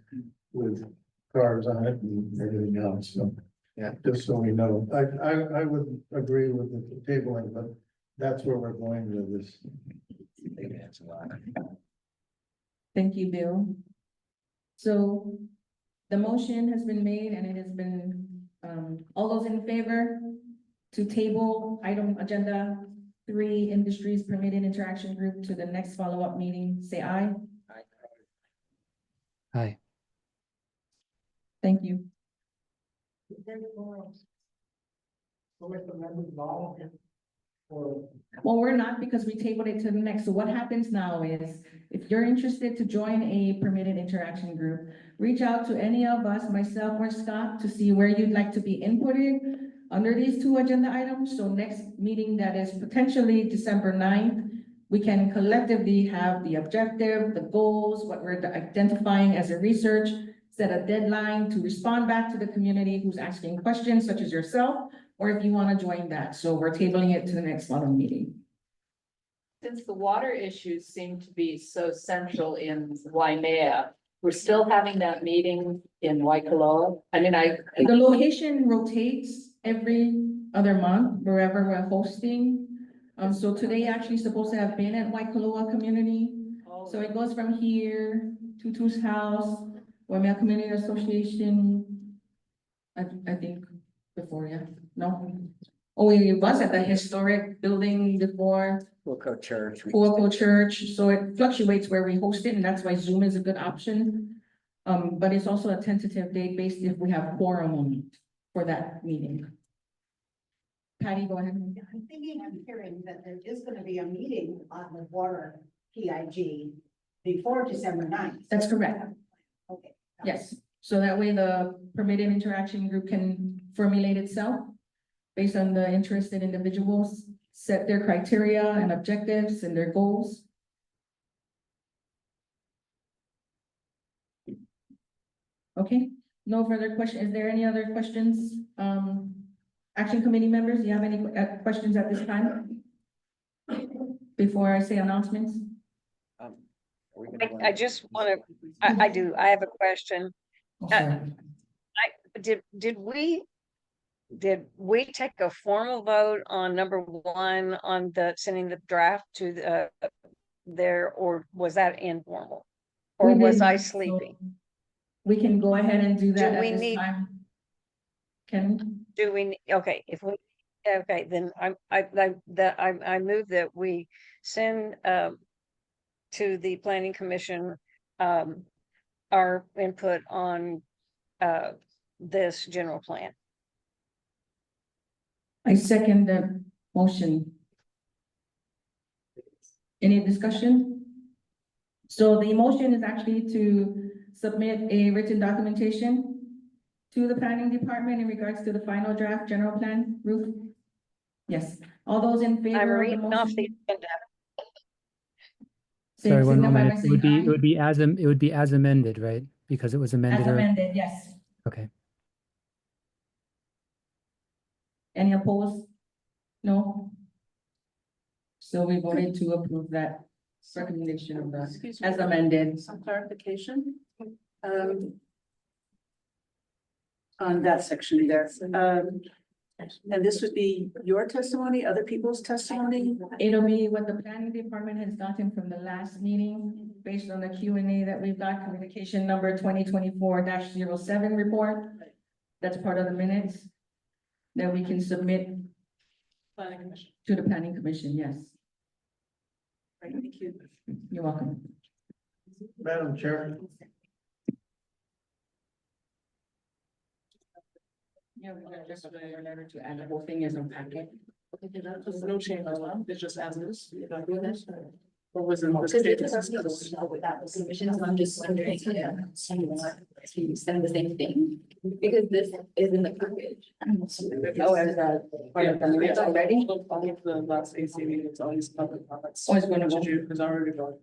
with cars on it and everything else, so. Yeah, just so we know, I would agree with the tabling, but that's where we're going with this. Thank you, Bill. So the motion has been made and it has been, all those in favor to table item agenda 3, industries permitted interaction group to the next follow-up meeting, say aye. Hi. Thank you. Well, we're not, because we tabled it to the next. So what happens now is, if you're interested to join a permitted interaction group, reach out to any of us, myself or Scott, to see where you'd like to be inputted under these 2 agenda items. So next meeting, that is potentially December 9th, we can collectively have the objective, the goals, what we're identifying as a research, set a deadline to respond back to the community who's asking questions, such as yourself, or if you want to join that. So we're tabling it to the next following meeting. Since the water issues seem to be so central in Waimea, we're still having that meeting in Waikoloa. I mean, The location rotates every other month, wherever we're hosting. So today actually supposed to have been at Waikoloa Community. So it goes from here, Tutu's house, Waimea Community Association. I think before, yeah, no. Oh, we was at the historic building before. Wilco Church. Wilco Church, so it fluctuates where we host it, and that's why Zoom is a good option. But it's also a tentative date based if we have quorum on it for that meeting. Patty, go ahead. I'm thinking, I'm hearing that there is gonna be a meeting on the water PIG before December 9th. That's correct. Okay. Yes, so that way the permitted interaction group can formulate itself based on the interested individuals, set their criteria and objectives and their goals, Okay, no further question. Is there any other questions? Action committee members, do you have any questions at this time? Before I say announcements? Are we gonna I just want to, I do, I have a question. Oh, sorry. Did we take a formal vote on number one on the sending the draft to the there, or was that informal? Or We was did, I so sleeping? We can go ahead and do that Do at we this need- time. Can we? Do we, okay, if we, okay, then I move that we send to the planning commission our input on this general plan. I second the motion. Any discussion? So the motion is actually to submit a written documentation to the planning department in regards to the final draft general plan, Ruth? Yes, all those in I'm favor of the reading off the motion? agenda. Sorry, one signify by moment. It would saying be, it would be as amended, right? Because it was aye. amended. As amended, yes. Okay. Any opposed? No? So we voted to approve that recommendation of the, Excuse me. as amended. Some clarification. On that section there. And this would be your testimony, other people's testimony? It'll be what the planning department has gotten from the last meeting, based on the Q and A that we've got, communication number 2024-07 report. That's part of the minutes that we can submit Planning commission. to the planning commission, yes. Right, thank you. You're welcome. Madam Chair, Yeah, we're gonna just write a letter to add the whole thing as a packet. There's no change, it's just as is. Or was it? Because it doesn't know without the submission, so I'm just wondering, send the same thing, because this is in the package. Oh, as a part of the minutes already? All of the last AC meetings, all these public comments. Always gonna go. Is already going.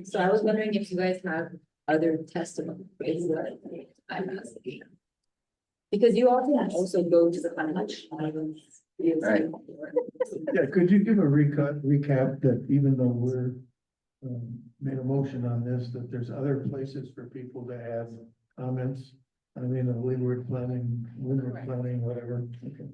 So I was wondering if you guys have other testimony, is that I'm asking. Because you all can also go to the convention. Right. yeah, could you give a recap that even though we're made a motion on this, that there's other places for people to add comments? I mean, windward planning, whatever. Okay.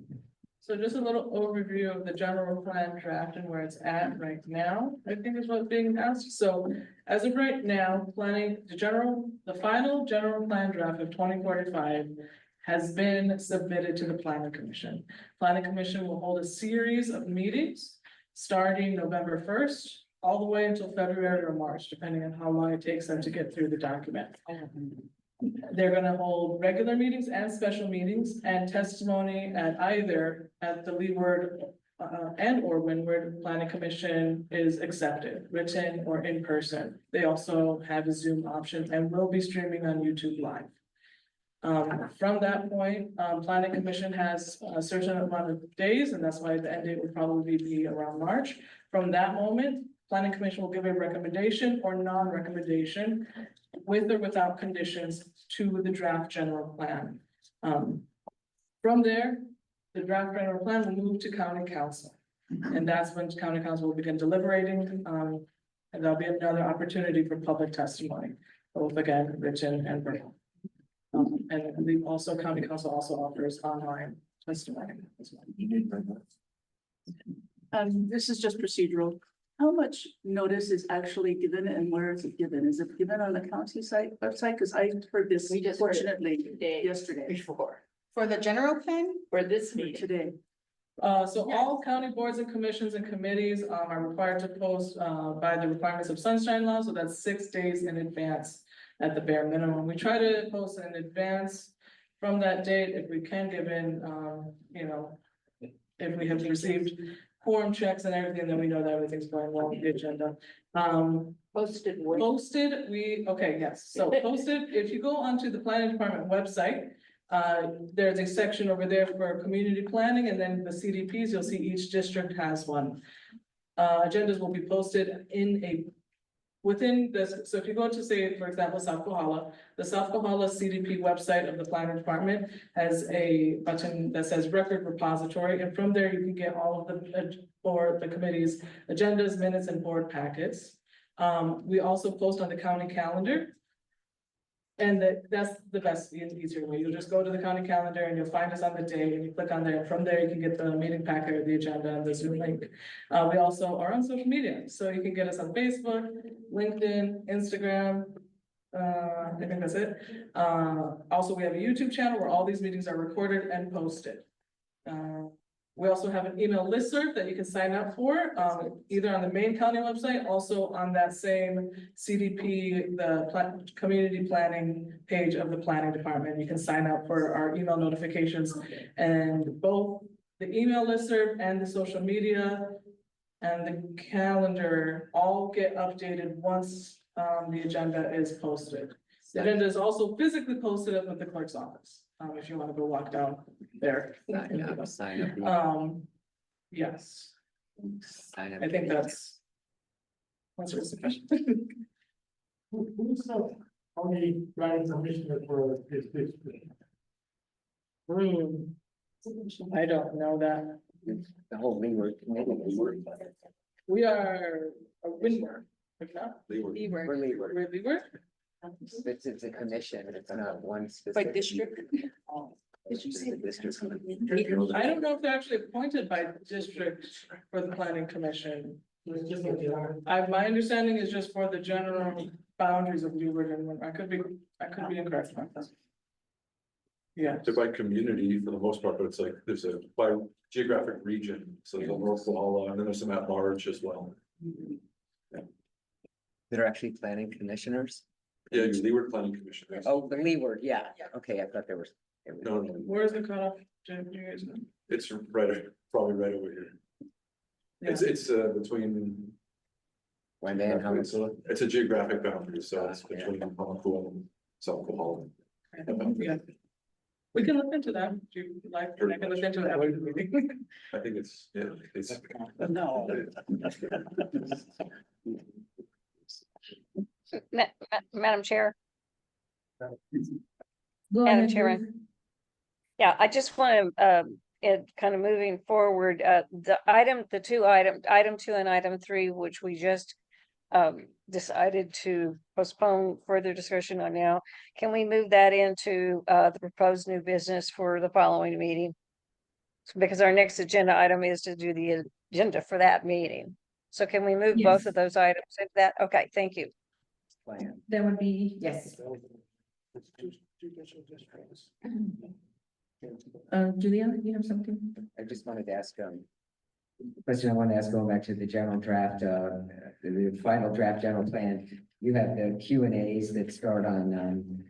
So just a little overview of the general plan draft and where it's at right now, I think is what's being asked. So as of right now, planning, the final general plan draft of 2045 has been submitted to the planning commission. Planning commission will hold a series of meetings starting November 1st, all the way until February or March, depending on how long it takes them to get through the document. They're gonna hold regular meetings and special meetings and testimony at either at the Leeward and or Windward Planning Commission is accepted, written or in person. They also have a Zoom option and will be streaming on YouTube Live. From that point, planning commission has a certain amount of days, and that's why the end date would probably be around March. From that moment, planning commission will give a recommendation or non-recommendation with or without conditions to the draft general plan. From there, the draft general plan will move to county council. And that's when county council will begin deliberating, and there'll be another opportunity for public testimony, both again, written and verbal. And we also, county council also offers online testimony as well. This is just procedural. How much notice is actually given and where is it given? Is it given on the county website? Because I heard this We just heard it fortunately today. yesterday. Before. For the general plan? For this meeting? Today. So all county boards and commissions and committees are required to post by the requirements of sunshine law, so that's 6 days in advance at the bare minimum. We try to post in advance from that date if we can, given you know, if we have received quorum checks and everything, then we know that everything's going well with the agenda. Posted. where? Posted, yes, so posted, if you go onto the planning department website, there's a section over there for community planning, and then the CDPs, you'll see each district has one. Agendas will be posted in a within this, so if you go to say, for example, South Kohala, the South Kohala CDP website of the planning department has a button that says record repository, and from there you can get all of the, for the committee's agendas, minutes, and board packets. We also post on the county calendar. And that's the best and easier way. You'll just go to the county calendar and you'll find us on the day and you click on there. And from there, you can get the meeting packet, the agenda, and the Zoom link. We also are on social media. So you can get us on Facebook, LinkedIn, Instagram. I think that's it. Also, we have a YouTube channel where all these meetings are recorded and posted. We also have an email listserv that you can sign up for, either on the main county website, also on that same CDP, the community planning page of the planning department. You can sign up for our email notifications, and both the email listserv and the social media and the calendar all get updated once the agenda is posted. The agenda is also physically posted up at the clerk's office. If you want to go walk down there. Sign up. Yes, Sign up. I think that's. Answers the question. Who's the only planning commissioner for this district? I don't know that. The whole leeward committee. We are a Windward, if not. We're leeward. We're Leeward? It's a commission, it's not one specific. By district? Did you say the district? I don't know if they're actually appointed by district for the planning commission. My understanding is just for the general boundaries of Leeward, and I could be incorrect about that. Yeah. They're by community for the most part, but it's like, there's a by geographic region, so there's a North Kohala, and then there's some at large as well. That are actually planning commissioners? Yeah, you Leeward Planning Commission. Oh, the leeward, yeah, okay, I thought there was. No, Where's the cutoff? Do you guys know? it's probably right over here. It's between. Wendy and how much? It's a geographic boundary, so it's between Kohala and South Kohala. Yeah. We can look into that. Do you like, I can look into that. I think it's, yeah, it's. No. Madam Chair, Go Madam ahead, Chairman. Ruth. Yeah, I just want to, kind of moving forward, the two item 2 and item 3, which we just decided to postpone further discussion on now. Can we move that into the proposed new business for the following meeting? Because our next agenda item is to do the agenda for that meeting. So can we move both of those items into that? Okay, thank you. Plan. That would be, yes. Julia, you have something? I just wanted to ask, question I wanted to ask, going back to the general draft, the final draft general plan. You have the Q and As that start on,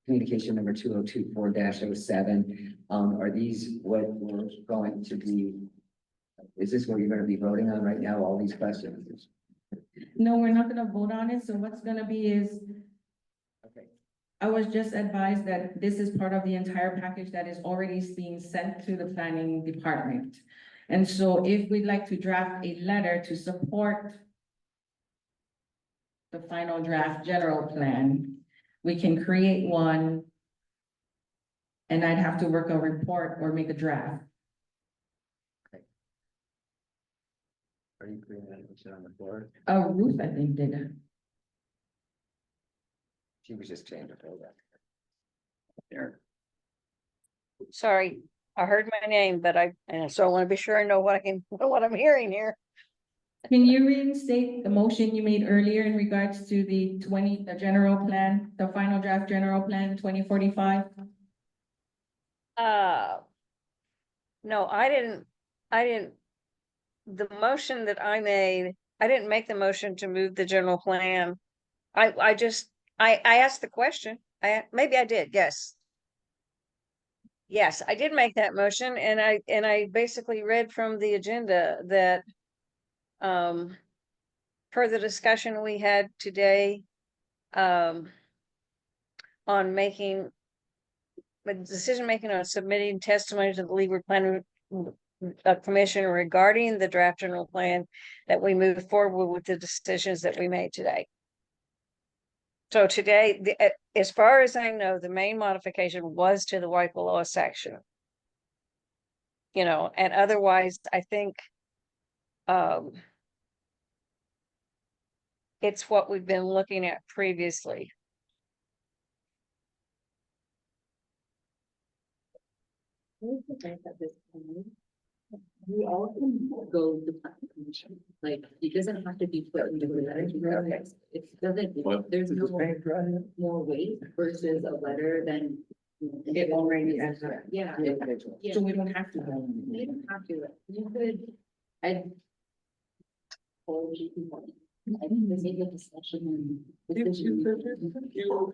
communication number 2024-07. Are these what we're going to be? Is this what you're gonna be voting on right now, all these questions? No, we're not gonna vote on it, so what's gonna be is, Okay. I was just advised that this is part of the entire package that is already being sent to the planning department. And so if we'd like to draft a letter to support the final draft general plan, we can create one. And I'd have to work a report or make a draft. Are you putting that motion on the floor? Ruth, I think, did it. She was just changing it over. There. Sorry, I heard my name, but so I want to be sure I know what what I'm hearing here. Can you reinstate the motion you made earlier in regards to the general plan, the final draft general plan 2045? No, I didn't, the motion that I made, I didn't make the motion to move the general plan. I asked the question. Maybe I did, yes. Yes, I did make that motion, and I basically read from the agenda that per the discussion we had today on making the decision making on submitting testimony to the Leeward commission regarding the draft general plan, that we move forward with the decisions that we made today. So today, as far as I know, the main modification was to the Waikoloa section. You know, and otherwise, I think it's what we've been looking at previously. We all can go to the planning commission, like, it doesn't have to be put into the letter. It doesn't, there's no more weight versus a letter than. It already has. Yeah. So we don't have to. You don't have to, you could, I. I think this may be a discussion. You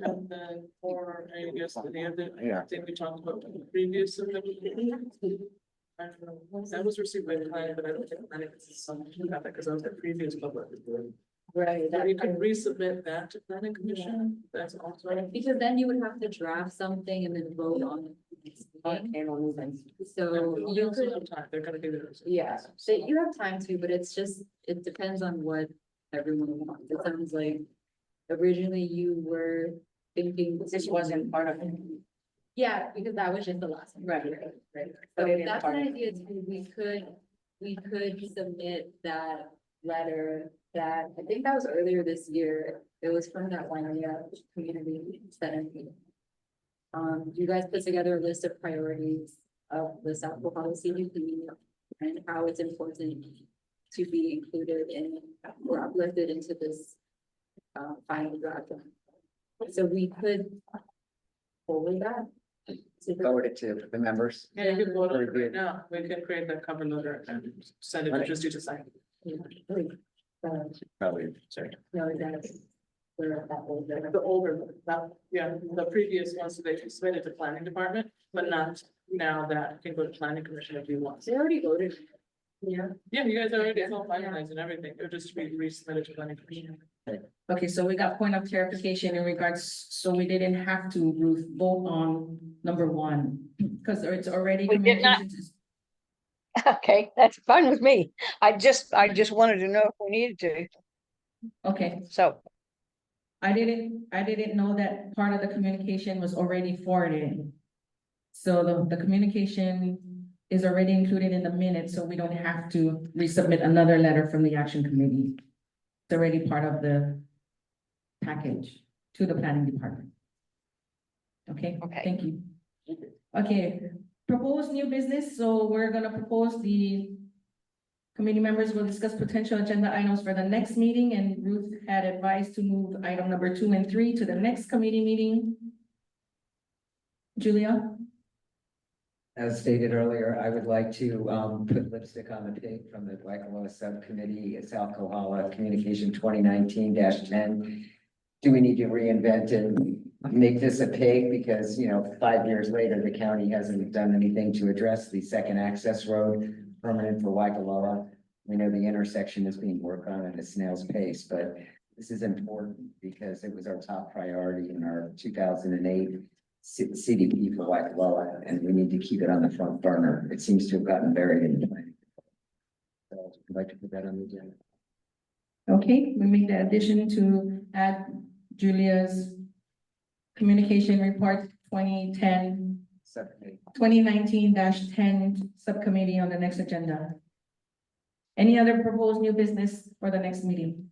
have the, or I guess the other thing we talked about in the previous. I don't know, that was received by the client, but I don't think planning is something about that, because that was the previous public. Right. That you can resubmit that to planning commission, that's also. Because then you would have to draft something and then vote on it. So you could, They're gonna do this. yeah, so you have time to, but it's just, it depends on what everyone wants. It sounds like originally you were thinking. This wasn't part of it. Yeah, because that was just the last one. Right. So that's an idea too. We could submit that letter that, I think that was earlier this year. It was from that one community center meeting. You guys put together a list of priorities of the South Kohala CDP and how it's important to be included in or uplifted into this final draft. So we could forward that. Forward it to the members. Yeah, you can vote on it right now, we can create that cover letter and send it to just you to sign. Probably, sorry. No, that's. The older, the previous ones, they submitted to planning department, but not now that can go to planning commission if you want. They already voted. Yeah. Yeah, you guys already all finalized and everything, it would just be resubmitted to planning commission. Okay, so we got point of clarification in regards, so we didn't have to, Ruth, vote on number one, because it's already. We did not. communications. Okay, that's fine with me. I just wanted to know if we needed to, Okay, so. I didn't know that part of the communication was already forwarded. So the communication is already included in the minutes, so we don't have to resubmit another letter from the action committee. It's already part of the package to the planning department. Okay, Okay. thank you. Okay, proposed new business, so we're gonna propose the committee members will discuss potential agenda items for the next meeting, and Ruth had advised to move item number 2 and 3 to the next committee meeting. Julia? As stated earlier, I would like to put lipstick on the pig from the Waikoloa Subcommittee, South Kohala Communication 2019-10. Do we need to reinvent and make this a pig? Because, 5 years later, the county hasn't done anything to address the second access road permanent for Waikoloa. We know the intersection is being worked on at a snail's pace, but this is important because it was our top priority in our 2008 CDP for Waikoloa, and we need to keep it on the front burner. It seems to have gotten buried in the planning. So I'd like to put that on the agenda. Okay, we make the addition to add Julia's communication report 2019-10 subcommittee on the next agenda. Any other proposed new business for the next meeting?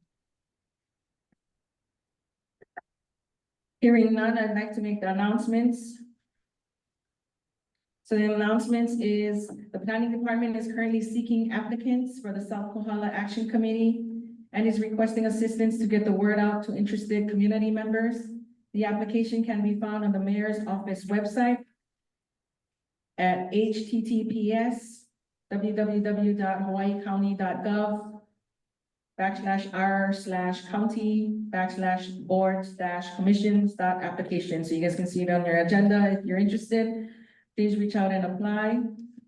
Hearing none, I'd like to make the announcements. So the announcements is the planning department is currently seeking applicants for the South Kohala Action Committee and is requesting assistance to get the word out to interested community members. The application can be found on the mayor's office website at https://r/county.gov/r/boards-commissions.application. So you guys can see it on your agenda. If you're interested, please reach out and apply.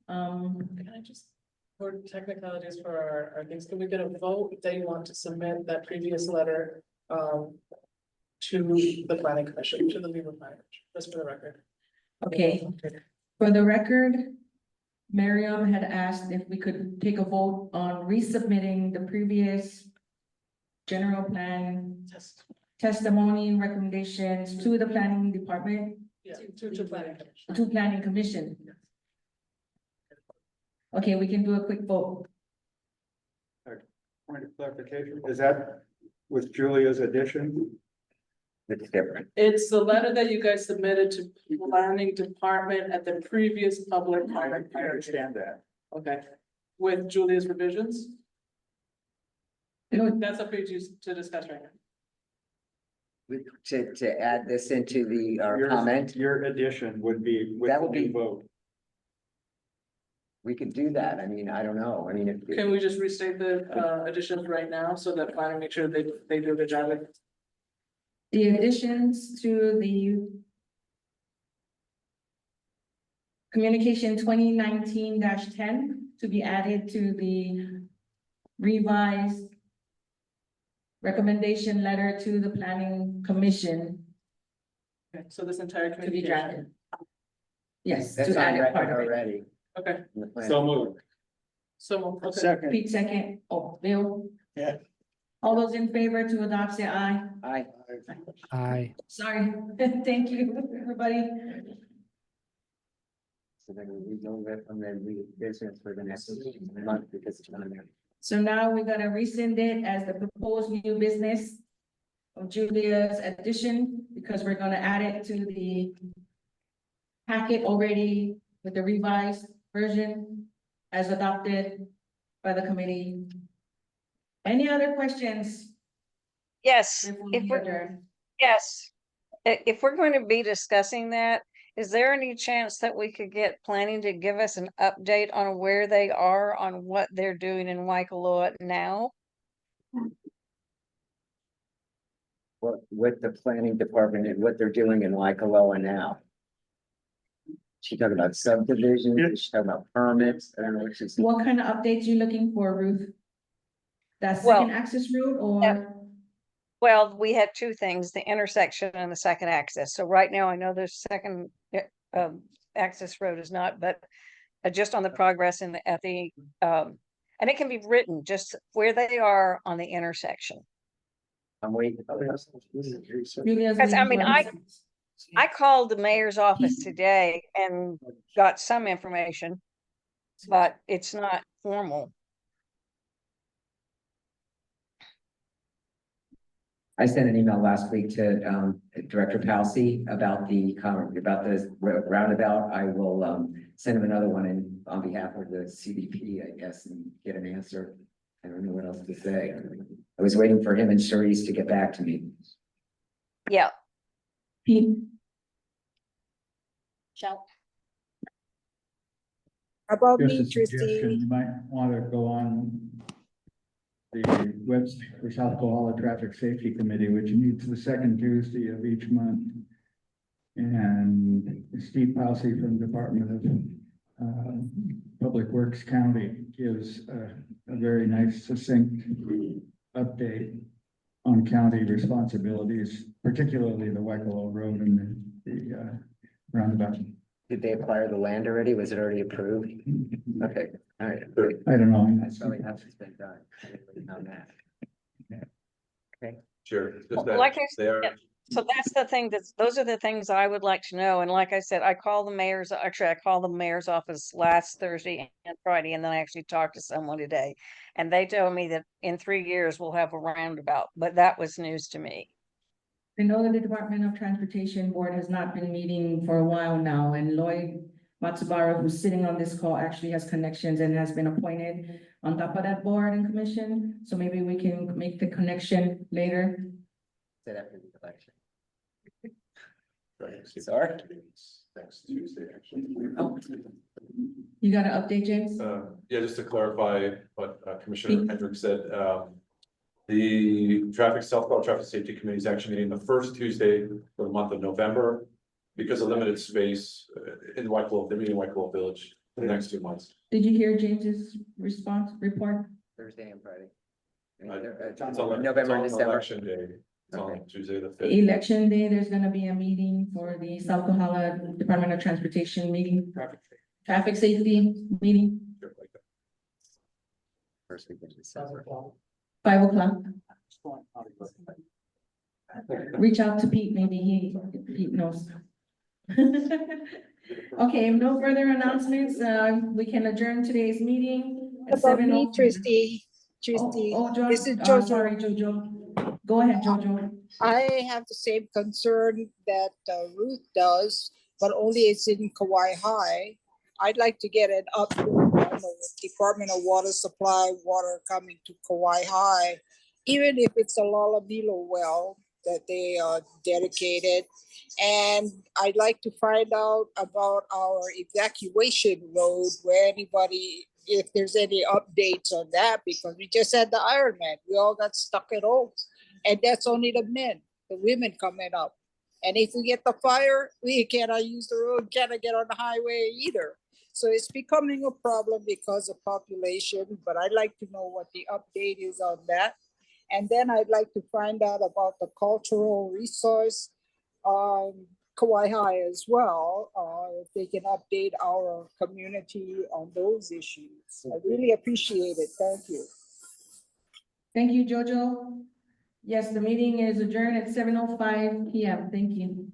Can I just, for technicalities for our things, can we get a vote that you want to submit that previous letter to the planning commission, to the legal planning, just for the record? Okay, for the record, Miriam had asked if we could take a vote on resubmitting the previous general plan testimony recommendations to the planning department, Yeah, to planning. to planning commission. Okay, we can do a quick vote. Point of clarification, is that with Julia's addition? It's different. It's the letter that you guys submitted to planning department at the previous public comment. I understand that. Okay, with Julia's revisions? That's up for you to discuss right now. To add this into the, our Your- comment, Your addition would be with That the would be- new vote. we could do that. I mean, I don't know. I mean, if. Can we just restate the additions right now so that planning make sure they do a good job? The additions to the communication 2019-10 to be added to the revised recommendation letter to the planning commission Okay, so this entire to be communication. drafted. Yes, That's to add on it record part of it. already. Okay, in the plan. So moved. so, okay. Second. Pete second, oh, Bill? Yeah. All those in favor to adopt, say aye. Aye. Aye. Sorry, thank you, everybody. So then we don't get from the business for the next month because it's not there. So now we're gonna rescind it as the proposed new business of Julia's addition, because we're gonna add it to the packet already with the revised version as adopted by the committee. Any other questions? Yes, before if we we're, adjourn? yes. If we're going to be discussing that, is there any chance that we could get planning to give us an update on where they are on what they're doing in Waikoloa now? What the planning department and what they're doing in Waikoloa now. She talking about subdivisions, she talking about permits, I don't know what she's. What kind of updates you looking for, Ruth? That Well, second access road or? Well, we had two things, the intersection and the second access. So right now I know the second access road is not, but just on the progress in the, at the, and it can be written just where they are on the intersection. I'm waiting. Julia's Because I waiting mean, for- I called the mayor's office today and got some information, but it's not formal. I sent an email last week to Director Palsy about the roundabout. I will send him another one on behalf of the CDP, I guess, and get an answer. I don't know what else to say. I was waiting for him and Sharice to get back to me. Yeah. Pete, Shall, About Just a me, suggestion, Christie. you might want to go on the website for South Kohala Traffic Safety Committee, which meets the second Tuesday of each month. And Steve Palsy from Department of Public Works County gives a very nice succinct update on county responsibilities, particularly the Waikoloa Road and the roundabout. Did they acquire the land already? Was it already approved? Okay, all right. I don't know. That's probably how it's been done. I didn't really know that. Okay. Sure. Well, like I said, yeah, so that's the thing those are the things I would like to know. And like I said, I called the mayor's office last Thursday and Friday, and then I actually talked to someone today. And they told me that in 3 years we'll have a roundabout, but that was news to me. I know that the Department of Transportation Board has not been meeting for a while now, and Lloyd Matsubara, who's sitting on this call, actually has connections and has been appointed on top of that board and commission. So maybe we can make the connection later. Said after the election. Sorry. Next Tuesday, actually. Oh. You got an update, James? Yeah, just to clarify what Commissioner Hendrick said, the South Kohala Traffic Safety Committee is actually meeting the first Tuesday for the month of November. Because of limited space in Waikoloa, they're meeting in Waikoloa Village for the next 2 months. Did you hear James's report? Thursday and Friday. It's on November, and December. election day. It's on Tuesday the 5th. Election day, there's gonna be a meeting for the South Kohala Department of Transportation meeting. traffic safety meeting, First weekend in December. 5 o'clock. Reach out to Pete, maybe Pete knows. Okay, no further announcements. We can adjourn today's meeting at About me, 7:00. Trustee, this is Jojo. Sorry, Jojo. Go ahead, Jojo. I have the same concern that Ruth does, but only it's in Kauai High. I'd like to get an update on the Department of Water Supply, water coming to Kauai High, even if it's a Lalabilo well that they dedicated. And I'd like to find out about our evacuation road, where anybody, if there's any updates on that, because we just had the Ironman, we all got stuck at home. And that's only the men, the women coming up. And if we get the fire, we cannot use the road, cannot get on the highway either. So it's becoming a problem because of population, but I'd like to know what the update is on that. And then I'd like to find out about the cultural resource on Kauai High as well, if they can update our community on those issues. I really appreciate it. Thank you. Thank you, Jojo. Yes, the meeting is adjourned at 7:05 PM. Thank you.